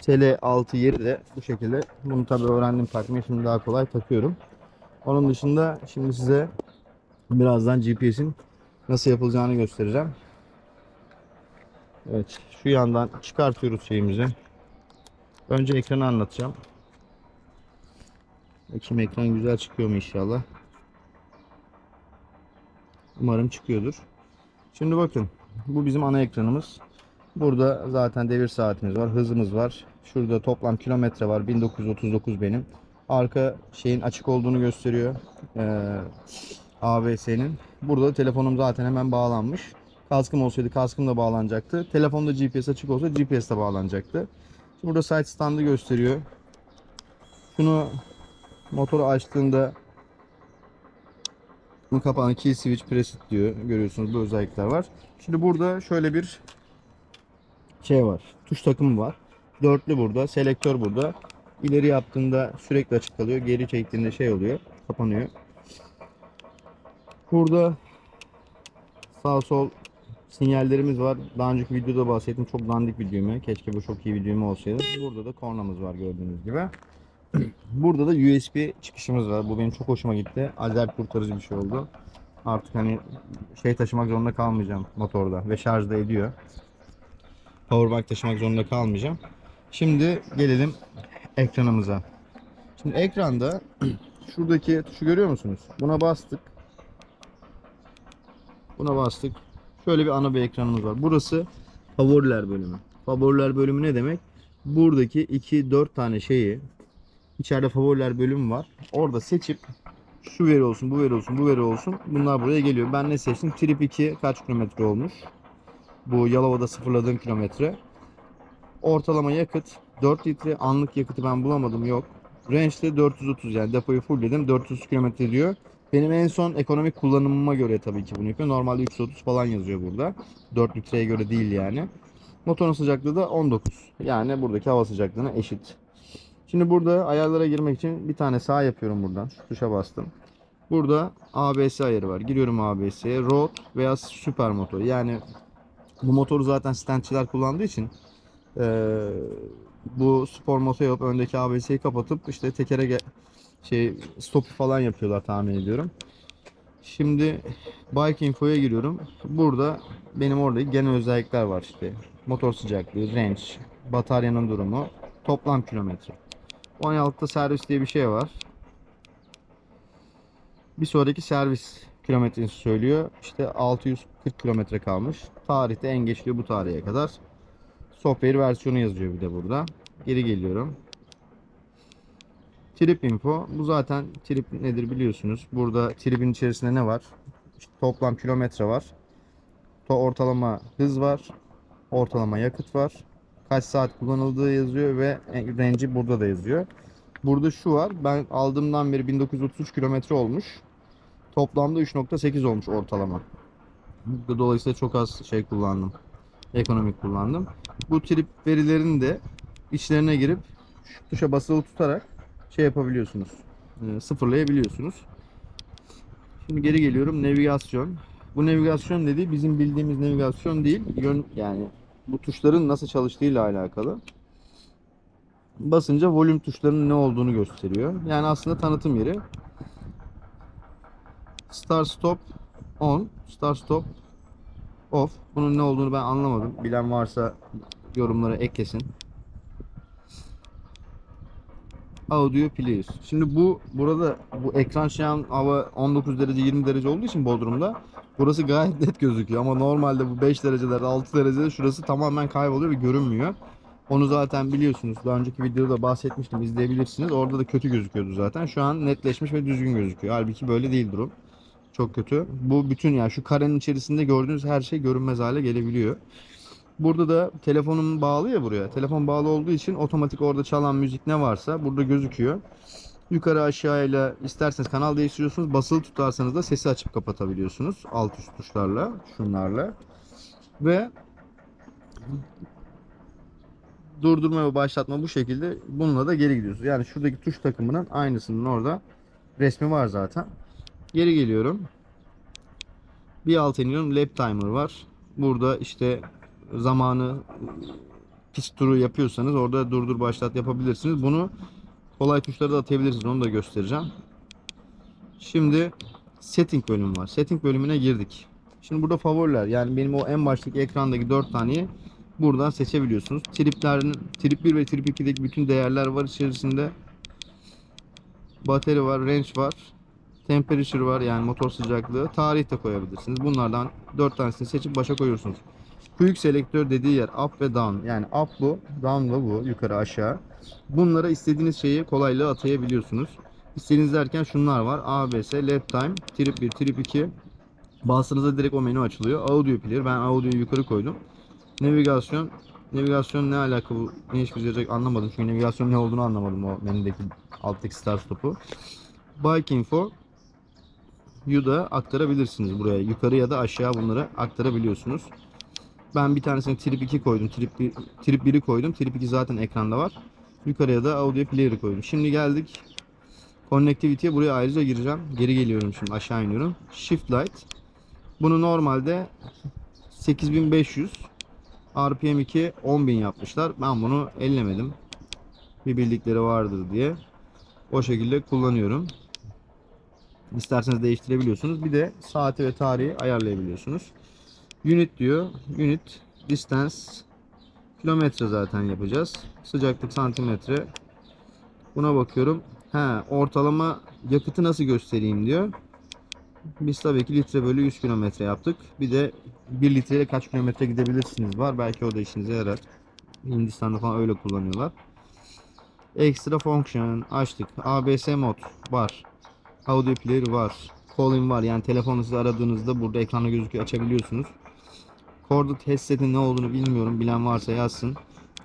Sele altı yeri de bu şekilde. Bunu tabii öğrendim takmayı. Şimdi daha kolay takıyorum. Onun dışında şimdi size birazdan GPS'in nasıl yapılacağını göstereceğim. Evet, şu yandan çıkartıyoruz şeyimizi. Önce ekranı anlatacağım. Bakayım ekran güzel çıkıyor mu inşallah. Umarım çıkıyordur. Şimdi bakın, bu bizim ana ekranımız. Burada zaten devir saatimiz var, hızımız var. Şurada toplam kilometre var. 1939 benim. Arka şeyin açık olduğunu gösteriyor. ABS'nin. Burada telefonum zaten hemen bağlanmış. Kaskım olsaydı kaskım da bağlanacaktı. Telefonda GPS açık olsa GPS de bağlanacaktı. Şimdi burada side standı gösteriyor. Şunu motoru açtığında bu kapağın key switch preset diyor. Görüyorsunuz bu özellikler var. Şimdi burada şöyle bir şey var. Tuş takımı var. Dörtlü burada. Selektör burada. İleri yaptığında sürekli açık kalıyor. Geri çektiğinde şey oluyor. Kapanıyor. Burada sağ sol sinyallerimiz var. Daha önceki videoda bahsettim. Çok dandik videomu. Keşke bu çok iyi videomu olsaydı. Burada da kornamız var gördüğünüz gibi. Burada da USB çıkışımız var. Bu benim çok hoşuma gitti. Acayip kurtarıcı bir şey oldu. Artık hani şey taşımak zorunda kalmayacağım motorda ve şarj da ediyor. Powerbank taşımak zorunda kalmayacağım. Şimdi gelelim ekranımıza. Şimdi ekranda şuradaki tuşu görüyor musunuz? Buna bastık. Buna bastık. Şöyle bir ana bir ekranımız var. Burası favoriler bölümü. Favoriler bölümü ne demek? Buradaki 2-4 tane şeyi, içeride favoriler bölümü var. Orada seçip şu veri olsun, bu veri olsun, bu veri olsun. Bunlar buraya geliyor. Ben ne seçtim? Trip 2 kaç kilometre olmuş? Bu Yalova'da sıfırladığım kilometre. Ortalama yakıt 4 litre. Anlık yakıtı ben bulamadım, yok. Range'de 430, yani depoyu fullledim. 430 kilometre diyor. Benim en son ekonomik kullanımıma göre tabii ki bunu yapıyor. Normalde 330 falan yazıyor burada. 4 litreye göre değil yani. Motorun sıcaklığı da 19. Yani buradaki hava sıcaklığına eşit. Şimdi burada ayarlara girmek için bir tane sağ yapıyorum buradan. Şu tuşa bastım. Burada ABS ayarı var. Giriyorum ABS'ye. Road veya Super Moto. Yani bu motoru zaten stentçiler kullandığı için bu spor moto yapıp öndeki ABS'yi kapatıp işte tekere stop falan yapıyorlar tahmin ediyorum. Şimdi Bike Info'ya giriyorum. Burada benim orada genel özellikler var işte. Motor sıcaklığı, range, bataryanın durumu, toplam kilometre. 16'da servis diye bir şey var. Bir sonraki servis kilometresini söylüyor. İşte 640 kilometre kalmış. Tarihte en geç diyor bu tarihe kadar. Software versiyonu yazıyor bir de burada. Geri geliyorum. Trip info. Bu zaten trip nedir biliyorsunuz. Burada tripin içerisinde ne var? İşte toplam kilometre var. Ortalama hız var. Ortalama yakıt var. Kaç saat kullanıldığı yazıyor ve range'i burada da yazıyor. Burada şu var. Ben aldığımdan beri 1933 kilometre olmuş. Toplamda 3.8 olmuş ortalama. Dolayısıyla çok az şey kullandım. Ekonomik kullandım. Bu trip verilerini de içlerine girip şu tuşa basılı tutarak şey yapabiliyorsunuz. Sıfırlayabiliyorsunuz. Şimdi geri geliyorum. Navigasyon. Bu navigasyon dediği bizim bildiğimiz navigasyon değil. Yani bu tuşların nasıl çalıştığıyla alakalı. Basınca volüm tuşlarının ne olduğunu gösteriyor. Yani aslında tanıtım yeri. Start stop on, start stop off. Bunun ne olduğunu ben anlamadım. Bilen varsa yorumlara eklesin. Audio please. Şimdi burada bu ekran şu an hava 19 derece 20 derece olduğu için Bodrum'da burası gayet net gözüküyor ama normalde bu 5 derecelerde 6 derecede şurası tamamen kayboluyor ve görünmüyor. Onu zaten biliyorsunuz. Daha önceki videoda bahsetmiştim. İzleyebilirsiniz. Orada da kötü gözüküyordu zaten. Şu an netleşmiş ve düzgün gözüküyor. Halbuki böyle değil durum. Çok kötü. Bu bütün yani şu karenin içerisinde gördüğünüz her şey görünmez hale gelebiliyor. Burada da telefonum bağlı ya buraya. Telefon bağlı olduğu için otomatik orada çalan müzik ne varsa burada gözüküyor. Yukarı aşağıyla isterseniz kanal değiştiriyorsunuz. Basılı tutarsanız da sesi açıp kapatabiliyorsunuz. Alt üst tuşlarla, şunlarla. Ve durdurma ve başlatma bu şekilde. Bununla da geri gidiyorsunuz. Yani şuradaki tuş takımının aynısının orada resmi var zaten. Geri geliyorum. Bir alt iniyorum. Lap timer var. Burada işte zamanı pist turu yapıyorsanız orada durdur başlat yapabilirsiniz. Bunu kolay tuşlara da atabilirsiniz. Onu da göstereceğim. Şimdi setting bölümü var. Setting bölümüne girdik. Şimdi burada favoriler, yani benim o en baştaki ekrandaki 4 taneyi buradan seçebiliyorsunuz. Trip 1 ve Trip 2'deki bütün değerler var içerisinde. Bateri var, range var. Temperature var, yani motor sıcaklığı. Tarih de koyabilirsiniz. Bunlardan 4 tanesini seçip başa koyuyorsunuz. Quick selektör dediği yer up ve down. Yani up bu, down da bu, yukarı aşağı. Bunlara istediğiniz şeyi kolaylıkla atayabiliyorsunuz. İstediğiniz derken şunlar var. ABS, lap time, trip 1, trip 2. Bastığınızda direkt o menü açılıyor. Audio player. Ben audio'yu yukarı koydum. Navigasyon. Navigasyon ne alaka bu? Ne iş bize anlamadım. Çünkü navigasyon ne olduğunu anlamadım o menüdeki alttaki start stop'u. Bike info. Yu da aktarabilirsiniz buraya. Yukarı ya da aşağı bunları aktarabiliyorsunuz. Ben bir tanesini trip 2 koydum. Trip 1'i koydum. Trip 2 zaten ekranda var. Yukarıya da audio player'ı koydum. Şimdi geldik connectivity'ye. Buraya ayrıca gireceğim. Geri geliyorum şimdi. Aşağı iniyorum. Shift light. Bunu normalde 8500 RPM 2 10.000 yapmışlar. Ben bunu ellemedim. Bir bildikleri vardır diye. O şekilde kullanıyorum. İsterseniz değiştirebiliyorsunuz. Bir de saati ve tarihi ayarlayabiliyorsunuz. Unit diyor. Unit, distance, kilometre zaten yapacağız. Sıcaklık santimetre. Buna bakıyorum. Ortalama yakıtı nasıl göstereyim diyor. Biz tabii ki litre bölü 100 kilometre yaptık. Bir de 1 litreyle kaç kilometre gidebilirsiniz var. Belki o da işinize yarar. Hindistan'da falan öyle kullanıyorlar. Extra function açtık. ABS mod var. Audio player var. Calling var. Yani telefonu sizi aradığınızda burada ekranda gözüküyor. Açabiliyorsunuz. Corded headset'in ne olduğunu bilmiyorum. Bilen varsa yazsın.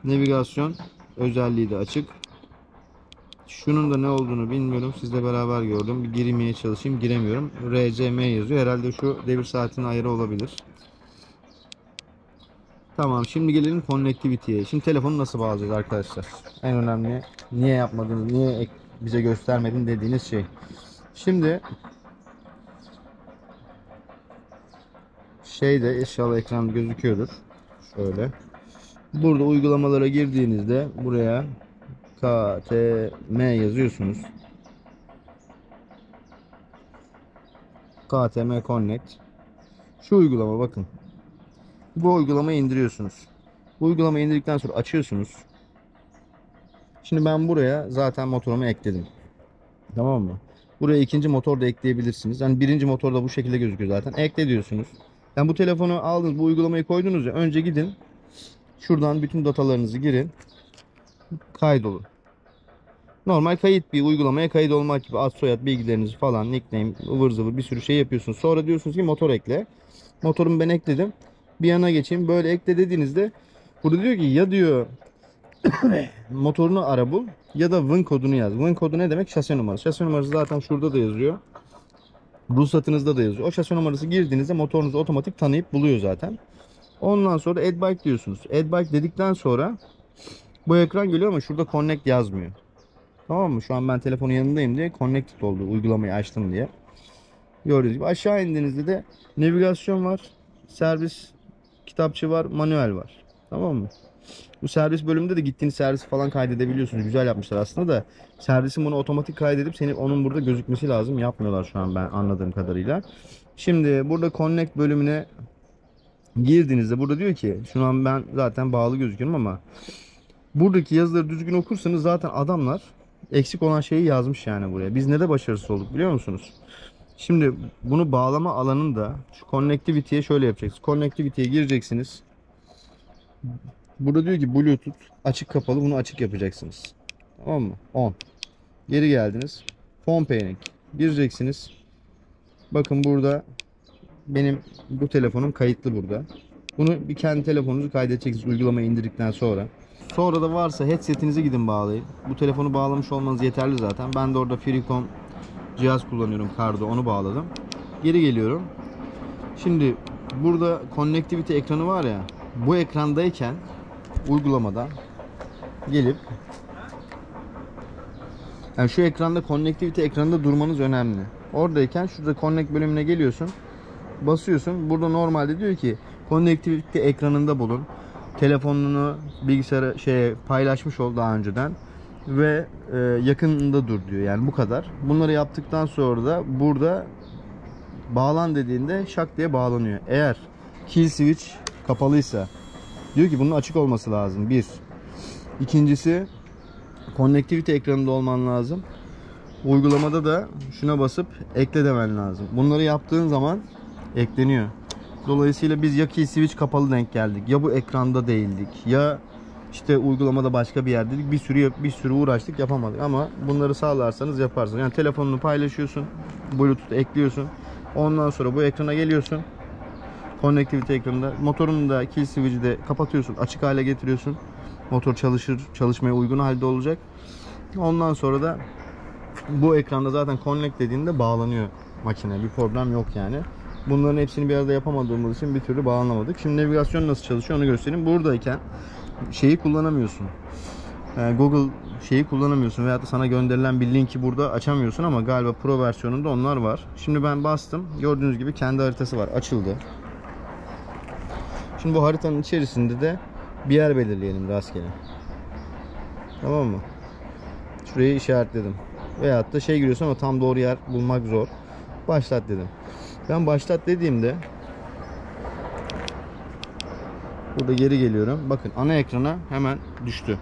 Navigasyon özelliği de açık. Şunun da ne olduğunu bilmiyorum. Sizle beraber gördüm. Bir girmeye çalışayım. Giremiyorum. RCM yazıyor. Herhalde şu devir saatinin ayarı olabilir. Tamam. Şimdi gelelim connectivity'ye. Şimdi telefonu nasıl bağlayacağız arkadaşlar? En önemli niye yapmadınız, niye bize göstermedin dediğiniz şey. Şimdi şeyde inşallah ekran gözüküyordur. Şöyle. Burada uygulamalara girdiğinizde buraya KTM yazıyorsunuz. KTM Connect. Şu uygulama bakın. Bu uygulamayı indiriyorsunuz. Bu uygulamayı indirdikten sonra açıyorsunuz. Şimdi ben buraya zaten motorumu ekledim. Tamam mı? Buraya ikinci motor da ekleyebilirsiniz. Yani birinci motor da bu şekilde gözüküyor zaten. Ekle diyorsunuz. Yani bu telefonu aldınız, bu uygulamayı koydunuz ya. Önce gidin. Şuradan bütün datalarınızı girin. Kaydolun. Normal kayıt bir uygulamaya kayıt olmak gibi ad soyad bilgilerinizi falan, nickname, ıvır zıvır bir sürü şey yapıyorsunuz. Sonra diyorsunuz ki motor ekle. Motorumu ben ekledim. Bir yana geçeyim. Böyle ekle dediğinizde burada diyor ki ya diyor motorunu ara bul ya da VIN kodunu yaz. VIN kodu ne demek? Şase numarası. Şase numarası zaten şurada da yazıyor. Ruhsatınızda da yazıyor. O şase numarası girdiğinizde motorunuzu otomatik tanıyıp buluyor zaten. Ondan sonra add bike diyorsunuz. Add bike dedikten sonra bu ekran geliyor ama şurada connect yazmıyor. Tamam mı? Şu an ben telefonun yanındayım diye connected oldu. Uygulamayı açtım diye. Gördüğünüz gibi aşağı indiğinizde de navigasyon var. Servis kitapçı var. Manuel var. Tamam mı? Bu servis bölümünde de gittiğiniz servisi falan kaydedebiliyorsunuz. Güzel yapmışlar aslında da. Servisin bunu otomatik kaydedip onun burada gözükmesi lazım. Yapmıyorlar şu an ben anladığım kadarıyla. Şimdi burada connect bölümüne girdiğinizde burada diyor ki şu an ben zaten bağlı gözüküyorum ama buradaki yazıları düzgün okursanız zaten adamlar eksik olan şeyi yazmış yani buraya. Biz ne de başarısız olduk biliyor musunuz? Şimdi bunu bağlama alanında şu connectivity'ye şöyle yapacaksınız. Connectivity'ye gireceksiniz. Burada diyor ki Bluetooth açık kapalı, bunu açık yapacaksınız. Tamam mı? On. Geri geldiniz. Phone pairing gireceksiniz. Bakın burada benim bu telefonum kayıtlı burada. Bunu bir kendi telefonunuzu kaydedeceksiniz uygulamayı indirdikten sonra. Sonra da varsa headsetinizi gidin bağlayın. Bu telefonu bağlamış olmanız yeterli zaten. Ben de orada Freecom cihaz kullanıyorum, Cardo, onu bağladım. Geri geliyorum. Şimdi burada connectivity ekranı var ya. Bu ekrandayken uygulamada gelip yani şu ekranda connectivity ekranında durmanız önemli. Oradayken şurada connect bölümüne geliyorsun. Basıyorsun. Burada normalde diyor ki connectivity ekranında bulun. Telefonunu bilgisayara paylaşmış ol daha önceden ve yakınında dur diyor. Yani bu kadar. Bunları yaptıktan sonra da burada bağlan dediğinde şak diye bağlanıyor. Eğer kill switch kapalıysa diyor ki bunun açık olması lazım. Bir. İkincisi connectivity ekranında olman lazım. Uygulamada da şuna basıp ekle demen lazım. Bunları yaptığın zaman ekleniyor. Dolayısıyla biz ya key switch kapalı denk geldik, ya bu ekranda değildik, ya işte uygulamada başka bir yerdeydik. Bir sürü uğraştık, yapamadık ama bunları sağlarsanız yaparsınız. Yani telefonunu paylaşıyorsun, Bluetooth ekliyorsun. Ondan sonra bu ekrana geliyorsun. Connectivity ekranında motorun da kill switch'i de kapatıyorsun, açık hale getiriyorsun. Motor çalışmaya uygun halde olacak. Ondan sonra da bu ekranda zaten connect dediğinde bağlanıyor makine. Bir problem yok yani. Bunların hepsini bir arada yapamadığımız için bir türlü bağlanamadık. Şimdi navigasyon nasıl çalışıyor onu göstereyim. Buradayken şeyi kullanamıyorsun. Google şeyi kullanamıyorsun veyahut da sana gönderilen bir linki burada açamıyorsun ama galiba Pro versiyonunda onlar var. Şimdi ben bastım. Gördüğünüz gibi kendi haritası var. Açıldı. Şimdi bu haritanın içerisinde de bir yer belirleyelim rastgele. Tamam mı? Şurayı işaretledim. Veyahut da şey giriyorsun ama tam doğru yer bulmak zor. Başlat dedim. Ben başlat dediğimde burada geri geliyorum. Bakın ana ekrana hemen düştü.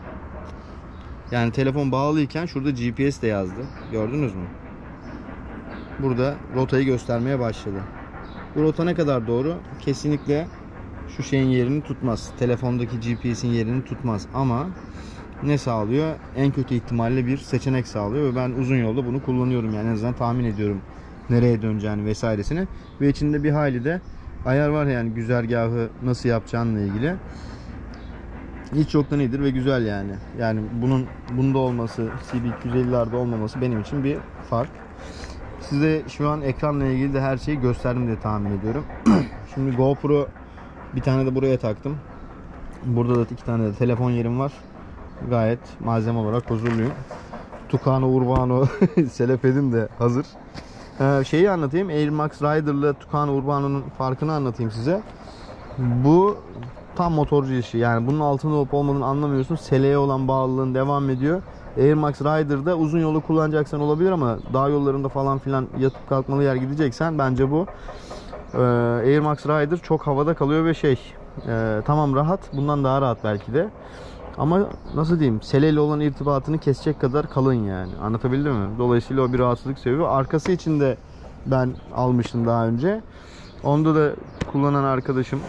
Yani telefon bağlıyken şurada GPS de yazdı. Gördünüz mü? Burada rotayı göstermeye başladı. Bu rota ne kadar doğru? Kesinlikle şu şeyin yerini tutmaz. Telefondaki GPS'in yerini tutmaz ama ne sağlıyor? En kötü ihtimalle bir seçenek sağlıyor ve ben uzun yolda bunu kullanıyorum. Yani en azından tahmin ediyorum nereye döneceğini vesairesini. Ve içinde bir hayli de ayar var yani güzergahı nasıl yapacağınla ilgili. Hiç yoktan iyidir ve güzel yani. Yani bunda olması, CB250'lerde olmaması benim için bir fark. Size şu an ekranla ilgili de her şeyi gösterdim diye tahmin ediyorum. Şimdi GoPro bir tane de buraya taktım. Burada da 2 tane de telefon yerim var. Gayet malzeme olarak huzurluyum. Tucano Urbano selepedim de hazır. Şeyi anlatayım. Air Max Rider ile Tucano Urbano'nun farkını anlatayım size. Bu tam motorcu işi. Yani bunun altında olup olmadığını anlamıyorsun. Seleğe olan bağlılığın devam ediyor. Air Max Rider'da uzun yolu kullanacaksan olabilir ama dağ yollarında falan filan yatıp kalkmalı yer gideceksen bence bu. Air Max Rider çok havada kalıyor ve tamam rahat. Bundan daha rahat belki de. Ama nasıl diyeyim, seleyle olan irtibatını kesecek kadar kalın yani. Anlatabildim mi? Dolayısıyla o bir rahatsızlık sebebi. Arkası için de ben almıştım daha önce. Onda da kullanan arkadaşım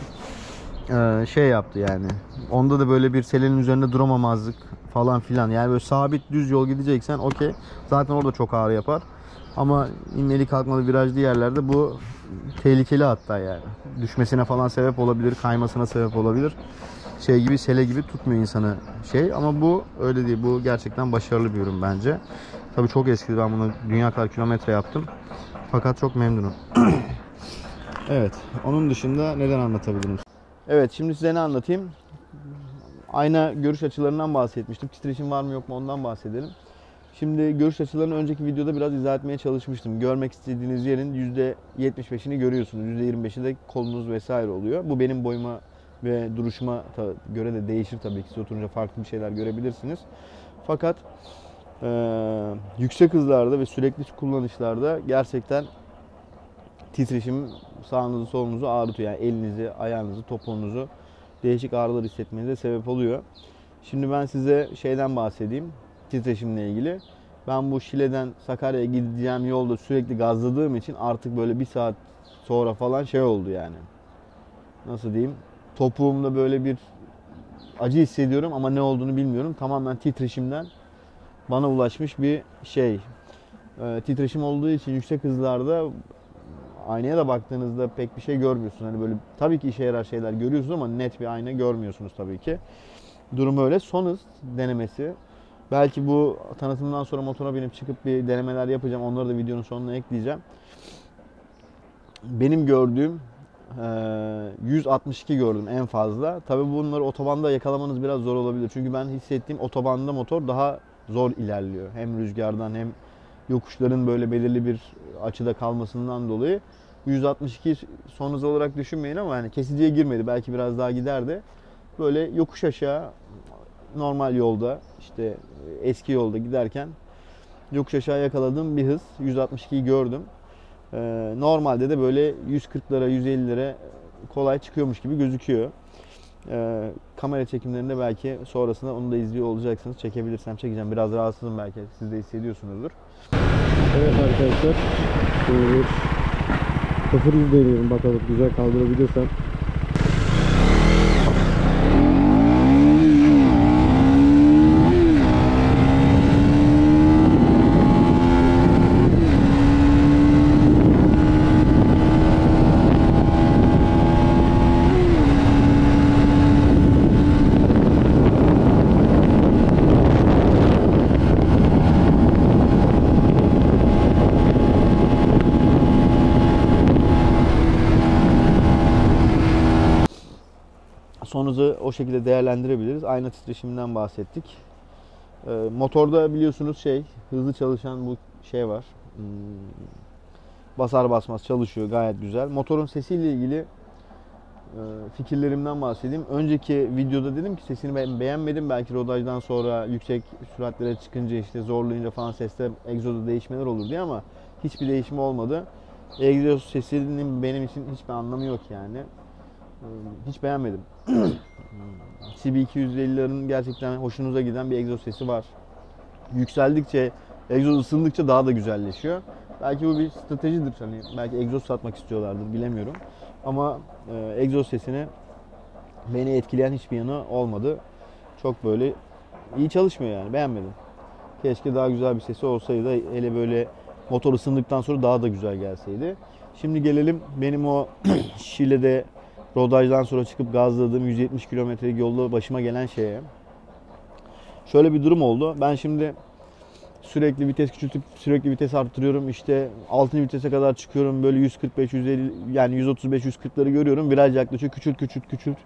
şey yaptı yani. Onda da böyle bir selenin üzerinde duramamazlık falan filan. Yani böyle sabit düz yol gideceksen okey. Zaten orada çok ağrı yapar. Ama inmeli kalkmalı virajlı yerlerde bu tehlikeli hatta yani. Düşmesine falan sebep olabilir, kaymasına sebep olabilir. Şey gibi, sele gibi tutmuyor insanı ama bu öyle değil. Bu gerçekten başarılı bir ürün bence. Tabii çok eskidi, ben bunu dünya kadar kilometre yaptım. Fakat çok memnunum. Evet, onun dışında neden anlatabilirim? Evet, şimdi size ne anlatayım? Ayna görüş açılarından bahsetmiştim. Titreşim var mı yok mu ondan bahsedelim. Şimdi görüş açılarını önceki videoda biraz izah etmeye çalışmıştım. Görmek istediğiniz yerin %75'ini görüyorsunuz. %25'i de kolunuz vesaire oluyor. Bu benim boyuma ve duruşuma göre de değişir tabii ki. Siz oturunca farklı bir şeyler görebilirsiniz. Fakat yüksek hızlarda ve sürekli kullanışlarda gerçekten titreşim sağınızı solunuzu ağrıtıyor. Yani elinizi, ayağınızı, topuğunuzu değişik ağrılar hissetmenize sebep oluyor. Şimdi ben size şeyden bahsedeyim. Titreşimle ilgili. Ben bu Şile'den Sakarya'ya gideceğim yolda sürekli gazladığım için artık böyle 1 saat sonra falan oldu yani. Nasıl diyeyim? Topuğumda böyle bir acı hissediyorum ama ne olduğunu bilmiyorum. Tamamen titreşimden bana ulaşmış bir titreşim olduğu için yüksek hızlarda aynaya da baktığınızda pek bir şey görmüyorsunuz. Hani böyle tabii ki işe yarar şeyler görüyorsunuz ama net bir ayna görmüyorsunuz tabii ki. Durum öyle. Son hız denemesi. Belki bu tanıtımdan sonra motora binip çıkıp bir denemeler yapacağım. Onları da videonun sonuna ekleyeceğim. Benim gördüğüm 162 gördüm en fazla. Tabii bunları otobanda yakalamanız biraz zor olabilir. Çünkü ben hissettiğim otobanda motor daha zor ilerliyor. Hem rüzgardan hem yokuşların böyle belirli bir açıda kalmasından dolayı. 162 son hız olarak düşünmeyin ama yani kesiciye girmedi. Belki biraz daha giderdi. Böyle yokuş aşağı normal yolda işte eski yolda giderken yokuş aşağı yakaladığım bir hız. 162'yi gördüm. Normalde de böyle 140'lara 150'lere kolay çıkıyormuş gibi gözüküyor. Kamera çekimlerinde belki sonrasında onu da izliyor olacaksınız. Çekebilirsem çekeceğim. Biraz rahatsızım, belki siz de hissediyorsunuzdur. Evet arkadaşlar, Sıfır yüz deneyelim bakalım güzel kaldırabilirsem. Son hızı o şekilde değerlendirebiliriz. Ayna titreşiminden bahsettik. Motorda biliyorsunuz hızlı çalışan bu şey var. Basar basmaz çalışıyor gayet güzel. Motorun sesiyle ilgili fikirlerimden bahsedeyim. Önceki videoda dedim ki sesini ben beğenmedim. Belki rodajdan sonra yüksek süratlere çıkınca işte zorlayınca falan seste egzozda değişmeler olur diye ama hiçbir değişme olmadı. Egzoz sesinin benim için hiçbir anlamı yok yani. Hiç beğenmedim. CB250'lerin gerçekten hoşunuza giden bir egzoz sesi var. Yükseldikçe, egzoz ısındıkça daha da güzelleşiyor. Belki bu bir stratejidir. Hani belki egzoz satmak istiyorlardır, bilemiyorum. Ama egzoz sesini beni etkileyen hiçbir yanı olmadı. Çok böyle iyi çalışmıyor yani. Beğenmedim. Keşke daha güzel bir sesi olsaydı. Hele böyle motor ısındıktan sonra daha da güzel gelseydi. Şimdi gelelim benim o Şile'de rodajdan sonra çıkıp gazladığım 170 kilometrelik yolda başıma gelen şeye. Şöyle bir durum oldu. Ben şimdi sürekli vites küçültüp sürekli vites arttırıyorum. İşte 6. vitese kadar çıkıyorum. Böyle 145, 150 yani 135, 140'ları görüyorum. Viraj yaklaşıyor. Küçült.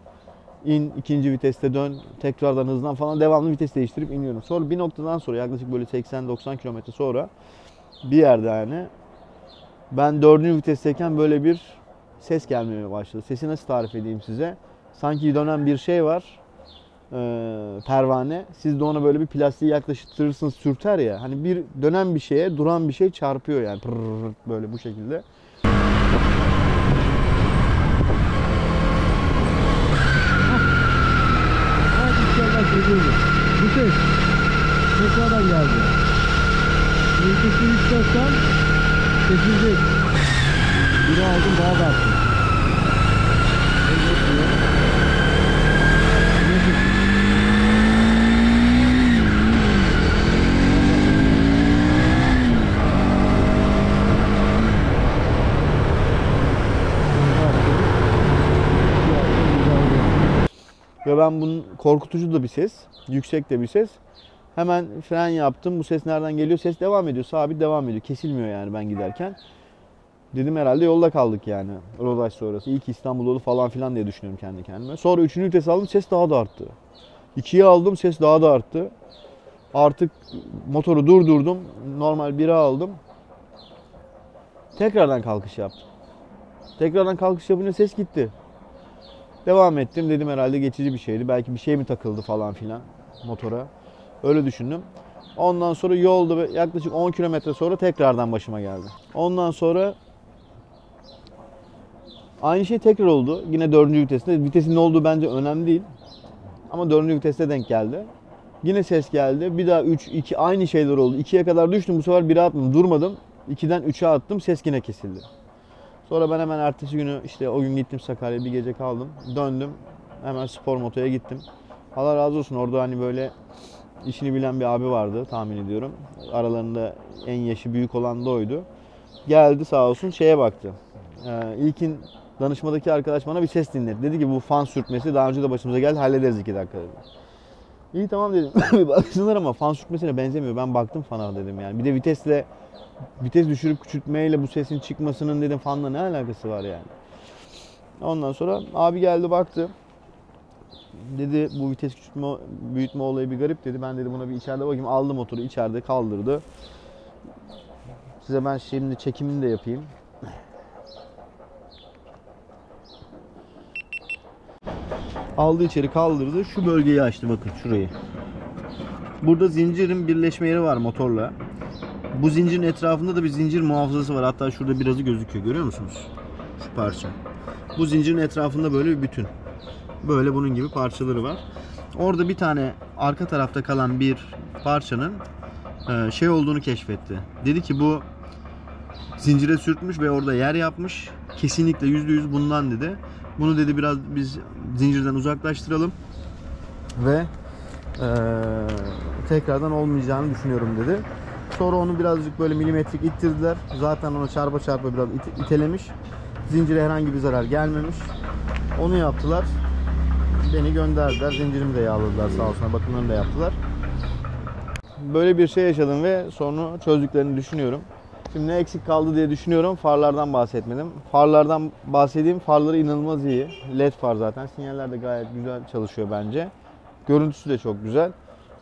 İn, ikinci viteste dön. Tekrardan hızlan falan. Devamlı vites değiştirip iniyorum. Sonra bir noktadan sonra yaklaşık böyle 80-90 kilometre sonra bir yerde yani ben 4. vitesteyken böyle bir ses gelmeye başladı. Sesi nasıl tarif edeyim size? Sanki dönen bir şey var. Pervane. Siz de ona böyle bir plastiği yaklaştırırsınız, sürter ya. Hani bir dönen bir şeye duran bir şey çarpıyor yani. Pırrrr, böyle bu şekilde. Bu ses tekrardan geldi. Mümkünse yükseltsem kesilecek. Biri aldım daha da arttım. Ve ben bunun korkutucu da bir ses, yüksek de bir ses. Hemen fren yaptım. Bu ses nereden geliyor? Ses devam ediyor. Sabit devam ediyor. Kesilmiyor yani ben giderken. Dedim herhalde yolda kaldık yani. Rodaj sonrası. İyi ki İstanbul yolu falan filan diye düşünüyorum kendi kendime. Sonra 3. vites aldım. Ses daha da arttı. 2'ye aldım. Ses daha da arttı. Artık motoru durdurdum. Normal 1'e aldım. Tekrardan kalkış yaptım. Tekrardan kalkış yapınca ses gitti. Devam ettim. Dedim herhalde geçici bir şeydi. Belki bir şey mi takıldı falan filan motora. Öyle düşündüm. Ondan sonra yolda yaklaşık 10 kilometre sonra tekrardan başıma geldi. Ondan sonra aynı şey tekrar oldu. Yine 4. vitesinde. Vitesin ne olduğu bence önemli değil. Ama 4. viteste denk geldi. Yine ses geldi. Bir daha 3, 2 aynı şeyler oldu. 2'ye kadar düştüm. Bu sefer 1'e attım. Durmadım. 2'den 3'e attım. Ses yine kesildi. Sonra ben hemen ertesi günü işte o gün gittim Sakarya'ya bir gece kaldım. Döndüm. Hemen spor motoya gittim. Allah razı olsun orada hani böyle işini bilen bir abi vardı tahmin ediyorum. Aralarında en yaşı büyük olan da oydu. Geldi sağ olsun şeye baktı. İlkin danışmadaki arkadaş bana bir ses dinledi. Dedi ki bu fan sürtmesi daha önce de başımıza geldi, hallederiz 2 dakika dedi. İyi tamam dedim. Bir baksınlar ama fan sürtmesine benzemiyor. Ben baktım fana dedim yani. Bir de vites düşürüp küçültmeyle bu sesin çıkmasının dedim fanla ne alakası var yani. Ondan sonra abi geldi baktı. Dedi bu vites küçültme büyütme olayı bir garip dedi. Ben dedi buna bir içeride bakayım. Aldı motoru içeride kaldırdı. Size ben şimdi çekimini de yapayım. Aldı içeri kaldırdı. Şu bölgeyi açtı bakın şurayı. Burada zincirin birleşme yeri var motorla. Bu zincirin etrafında da bir zincir muhafazası var. Hatta şurada birazı gözüküyor. Görüyor musunuz? Şu parça. Bu zincirin etrafında böyle bir bütün. Böyle bunun gibi parçaları var. Orada bir tane arka tarafta kalan bir parçanın şey olduğunu keşfetti. Dedi ki bu zincire sürtmüş ve orada yer yapmış. kesinlikle %100 bundan dedi. Bunu dedi biraz biz zincirden uzaklaştıralım ve tekrardan olmayacağını düşünüyorum dedi. Sonra onu birazcık böyle milimetrik ittirdiler. Zaten ona çarpa çarpa biraz itelemiş. Zincire herhangi bir zarar gelmemiş. Onu yaptılar. Beni gönderdiler. Zincirimi de yağladılar sağ olsunlar. Bakımlarını da yaptılar. Böyle bir şey yaşadım ve sonra çözdüklerini düşünüyorum. Şimdi ne eksik kaldı diye düşünüyorum. Farlardan bahsetmedim. Farlardan bahsedeyim. Farları inanılmaz iyi. LED far zaten. Sinyaller de gayet güzel çalışıyor bence. Görüntüsü de çok güzel.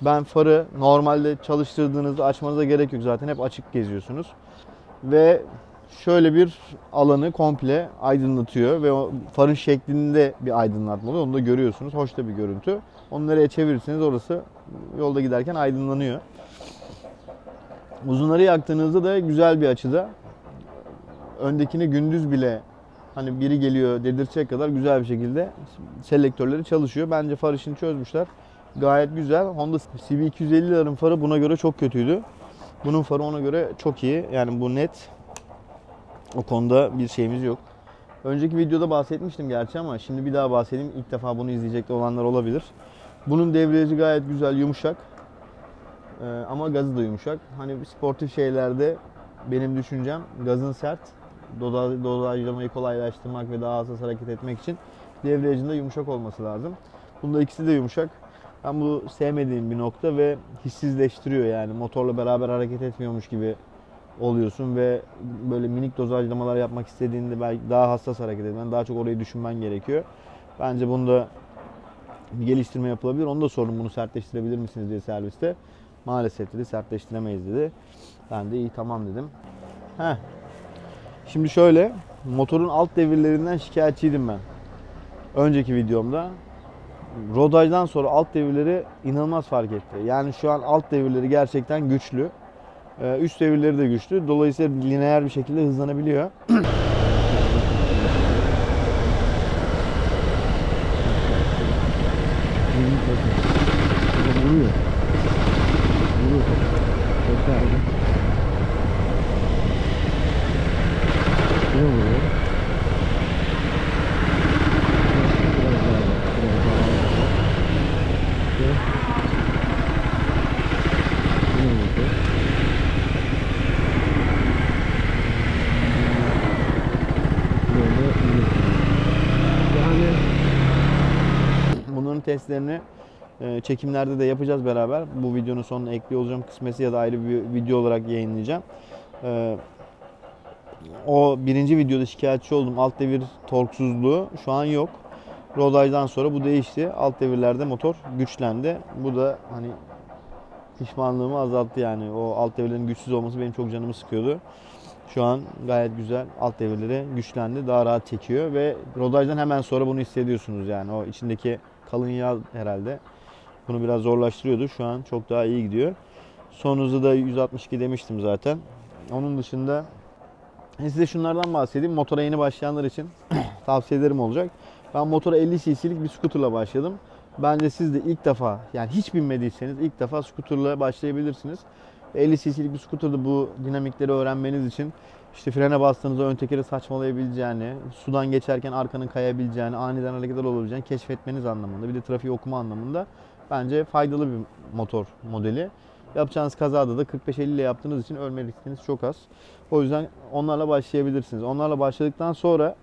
Ben farı normalde çalıştırdığınızda açmanıza gerek yok zaten. Hep açık geziyorsunuz. Ve şöyle bir alanı komple aydınlatıyor ve o farın şeklinde bir aydınlatma oluyor. Onu da görüyorsunuz. Hoş da bir görüntü. Onu nereye çevirirseniz orası yolda giderken aydınlanıyor. Uzunları yaktığınızda da güzel bir açıda. Öndekini gündüz bile hani biri geliyor dedirtecek kadar güzel bir şekilde selektörleri çalışıyor. Bence far işini çözmüşler. Gayet güzel. Honda CB250'lerin farı buna göre çok kötüydü. Bunun farı ona göre çok iyi. Yani bu net. O konuda bir şeyimiz yok. Önceki videoda bahsetmiştim gerçi ama şimdi bir daha bahsedeyim. İlk defa bunu izleyecek olanlar olabilir. Bunun debriyajı gayet güzel, yumuşak. Ama gazı da yumuşak. Hani sportif şeylerde benim düşüncem gazın sert. Dozajlamayı kolaylaştırmak ve daha hassas hareket etmek için debriyajın da yumuşak olması lazım. Bunda ikisi de yumuşak. Ben bu sevmediğim bir nokta ve hissizleştiriyor yani. Motorla beraber hareket etmiyormuş gibi oluyorsun ve böyle minik dozajlamalar yapmak istediğinde belki daha hassas hareket etmen, daha çok orayı düşünmen gerekiyor. Bence bunda bir geliştirme yapılabilir. Onu da sordum, bunu sertleştirebilir misiniz diye serviste. Maalesef dedi, sertleştiremeyiz dedi. Ben de iyi tamam dedim. Şimdi şöyle, motorun alt devirlerinden şikayetçiydim ben. Önceki videomda. Rodajdan sonra alt devirleri inanılmaz fark etti. Yani şu an alt devirleri gerçekten güçlü. Üst devirleri de güçlü. Dolayısıyla lineer bir şekilde hızlanabiliyor. Vuruyor. Bunların testlerini çekimlerde de yapacağız beraber. Bu videonun sonuna ekliyor olacağım, kısmetse ya da ayrı bir video olarak yayınlayacağım. O birinci videoda şikayetçi oldum. Alt devir torksuzluğu şu an yok. Rodajdan sonra bu değişti. Alt devirlerde motor güçlendi. Bu da hani pişmanlığımı azalttı yani. O alt devirlerin güçsüz olması benim çok canımı sıkıyordu. Şu an gayet güzel, alt devirleri güçlendi. Daha rahat çekiyor ve rodajdan hemen sonra bunu hissediyorsunuz yani. O içindeki kalın yağ herhalde bunu biraz zorlaştırıyordu. Şu an çok daha iyi gidiyor. Son hızı da 162 demiştim zaten. Onun dışında size şunlardan bahsedeyim. Motora yeni başlayanlar için tavsiyelerim olacak. Ben motora 50 cc'lik bir scooterla başladım. Bence siz de ilk defa, yani hiç binmediyseniz ilk defa scooterla başlayabilirsiniz. 50 cc'lik bir scooterda bu dinamikleri öğrenmeniz için işte frene bastığınızda ön tekeri saçmalayabileceğini, sudan geçerken arkanın kayabileceğini, aniden hareketler olabileceğini keşfetmeniz anlamında, bir de trafiği okuma anlamında bence faydalı bir motor modeli. Yapacağınız kazada da 45-50 ile yaptığınız için ölme riskiniz çok az. O yüzden onlarla başlayabilirsiniz. Onlarla başladıktan sonra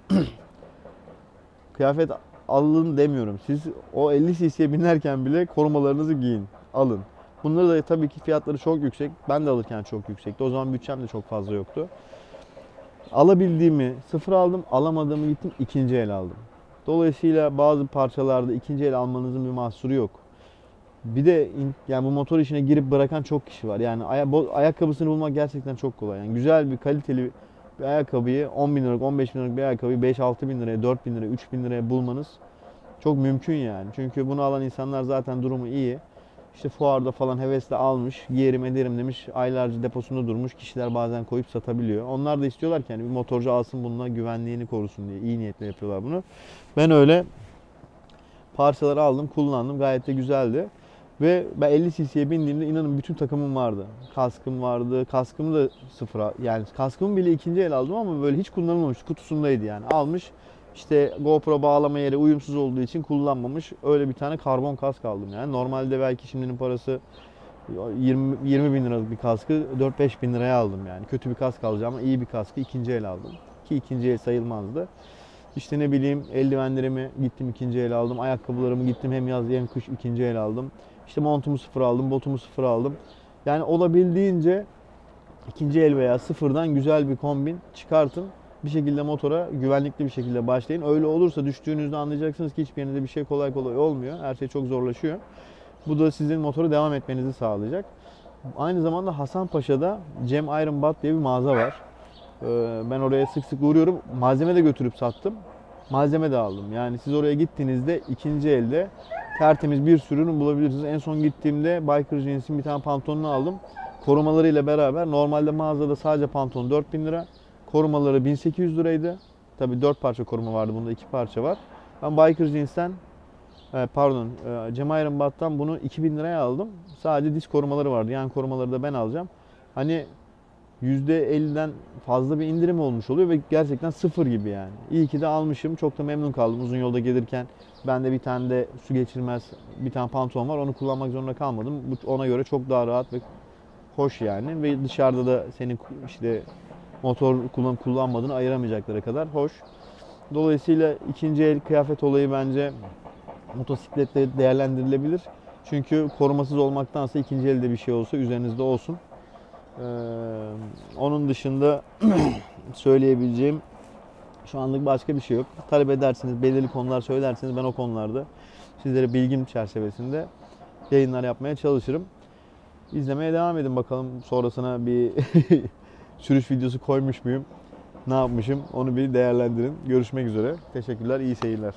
kıyafet alın demiyorum. Siz o 50 cc'ye binerken bile korumalarınızı giyin, alın. Bunları da tabii ki fiyatları çok yüksek. Ben de alırken çok yüksekti. O zaman bütçem de çok fazla yoktu. Alabildiğimi sıfır aldım, alamadığımı gittim ikinci el aldım. Dolayısıyla bazı parçalarda ikinci el almanızın bir mahsuru yok. Bir de yani bu motor işine girip bırakan çok kişi var. Yani ayakkabısını bulmak gerçekten çok kolay. Yani güzel bir kaliteli bir ayakkabıyı 10 bin liralık, 15 bin liralık bir ayakkabıyı 5-6 bin liraya, 4 bin liraya, 3 bin liraya bulmanız çok mümkün yani. Çünkü bunu alan insanlar zaten durumu iyi. İşte fuarda falan hevesle almış, giyerim ederim demiş, aylarca deposunda durmuş kişiler bazen koyup satabiliyor. Onlar da istiyorlar ki yani bir motorcu alsın bununla güvenliğini korusun diye iyi niyetle yapıyorlar bunu. Ben öyle parçaları aldım, kullandım, gayet de güzeldi. Ve ben 50 cc'ye bindiğimde inanın bütün takımım vardı. Kaskım vardı. Kaskımı da sıfıra, yani kaskımı bile ikinci el aldım ama böyle hiç kullanılmamış, kutusundaydı yani. Almış, işte GoPro bağlama yeri uyumsuz olduğu için kullanmamış. Öyle bir tane karbon kask aldım yani. Normalde belki şimdinin parası 20 bin liralık bir kaskı 4-5 bin liraya aldım yani. Kötü bir kask alacağım ama iyi bir kaskı ikinci el aldım. Ki ikinci el sayılmazdı. İşte ne bileyim, eldivenlerimi gittim ikinci el aldım. Ayakkabılarımı gittim hem yaz hem kış ikinci el aldım. İşte montumu sıfır aldım, botumu sıfır aldım. Yani olabildiğince ikinci el veya sıfırdan güzel bir kombin çıkartın. Bir şekilde motora güvenlikli bir şekilde başlayın. Öyle olursa düştüğünüzde anlayacaksınız ki hiçbir yerinde bir şey kolay kolay olmuyor. Her şey çok zorlaşıyor. Bu da sizin motoru devam etmenizi sağlayacak. Aynı zamanda Hasanpaşa'da Cem Iron Bat diye bir mağaza var. Ben oraya sık sık uğruyorum. Malzeme de götürüp sattım. Malzeme de aldım. Yani siz oraya gittiğinizde ikinci elde tertemiz bir sürü ürün bulabilirsiniz. En son gittiğimde Biker Jeans'in bir tane pantolonunu aldım. Korumalarıyla beraber. Normalde mağazada sadece pantolon 4.000 lira. Korumaları 1800 liraydı. Tabii 4 parça koruma vardı. Bunda 2 parça var. Ben Biker Jeans'ten Cem Iron Bat'tan bunu 2000 liraya aldım. Sadece diz korumaları vardı. Yan korumaları da ben alacağım. Hani %50'den fazla bir indirim olmuş oluyor ve gerçekten sıfır gibi yani. İyi ki de almışım. Çok da memnun kaldım uzun yolda gelirken. Bende bir tane de su geçirmez bir tane pantolon var. Onu kullanmak zorunda kalmadım. Bu ona göre çok daha rahat ve hoş yani. Ve dışarıda da senin işte motor kullanmadığını ayıramayacakları kadar hoş. Dolayısıyla ikinci el kıyafet olayı bence motosikletle değerlendirilebilir. Çünkü korumasız olmaktansa ikinci elde bir şey olsa üzerinizde olsun. Onun dışında söyleyebileceğim şu anlık başka bir şey yok. Talep edersiniz, belirli konular söylerseniz ben o konularda sizlere bilgim çerçevesinde yayınlar yapmaya çalışırım. İzlemeye devam edin bakalım, sonrasına bir sürüş videosu koymuş muyum? Ne yapmışım? Onu bir değerlendirin. Görüşmek üzere. Teşekkürler, iyi seyirler.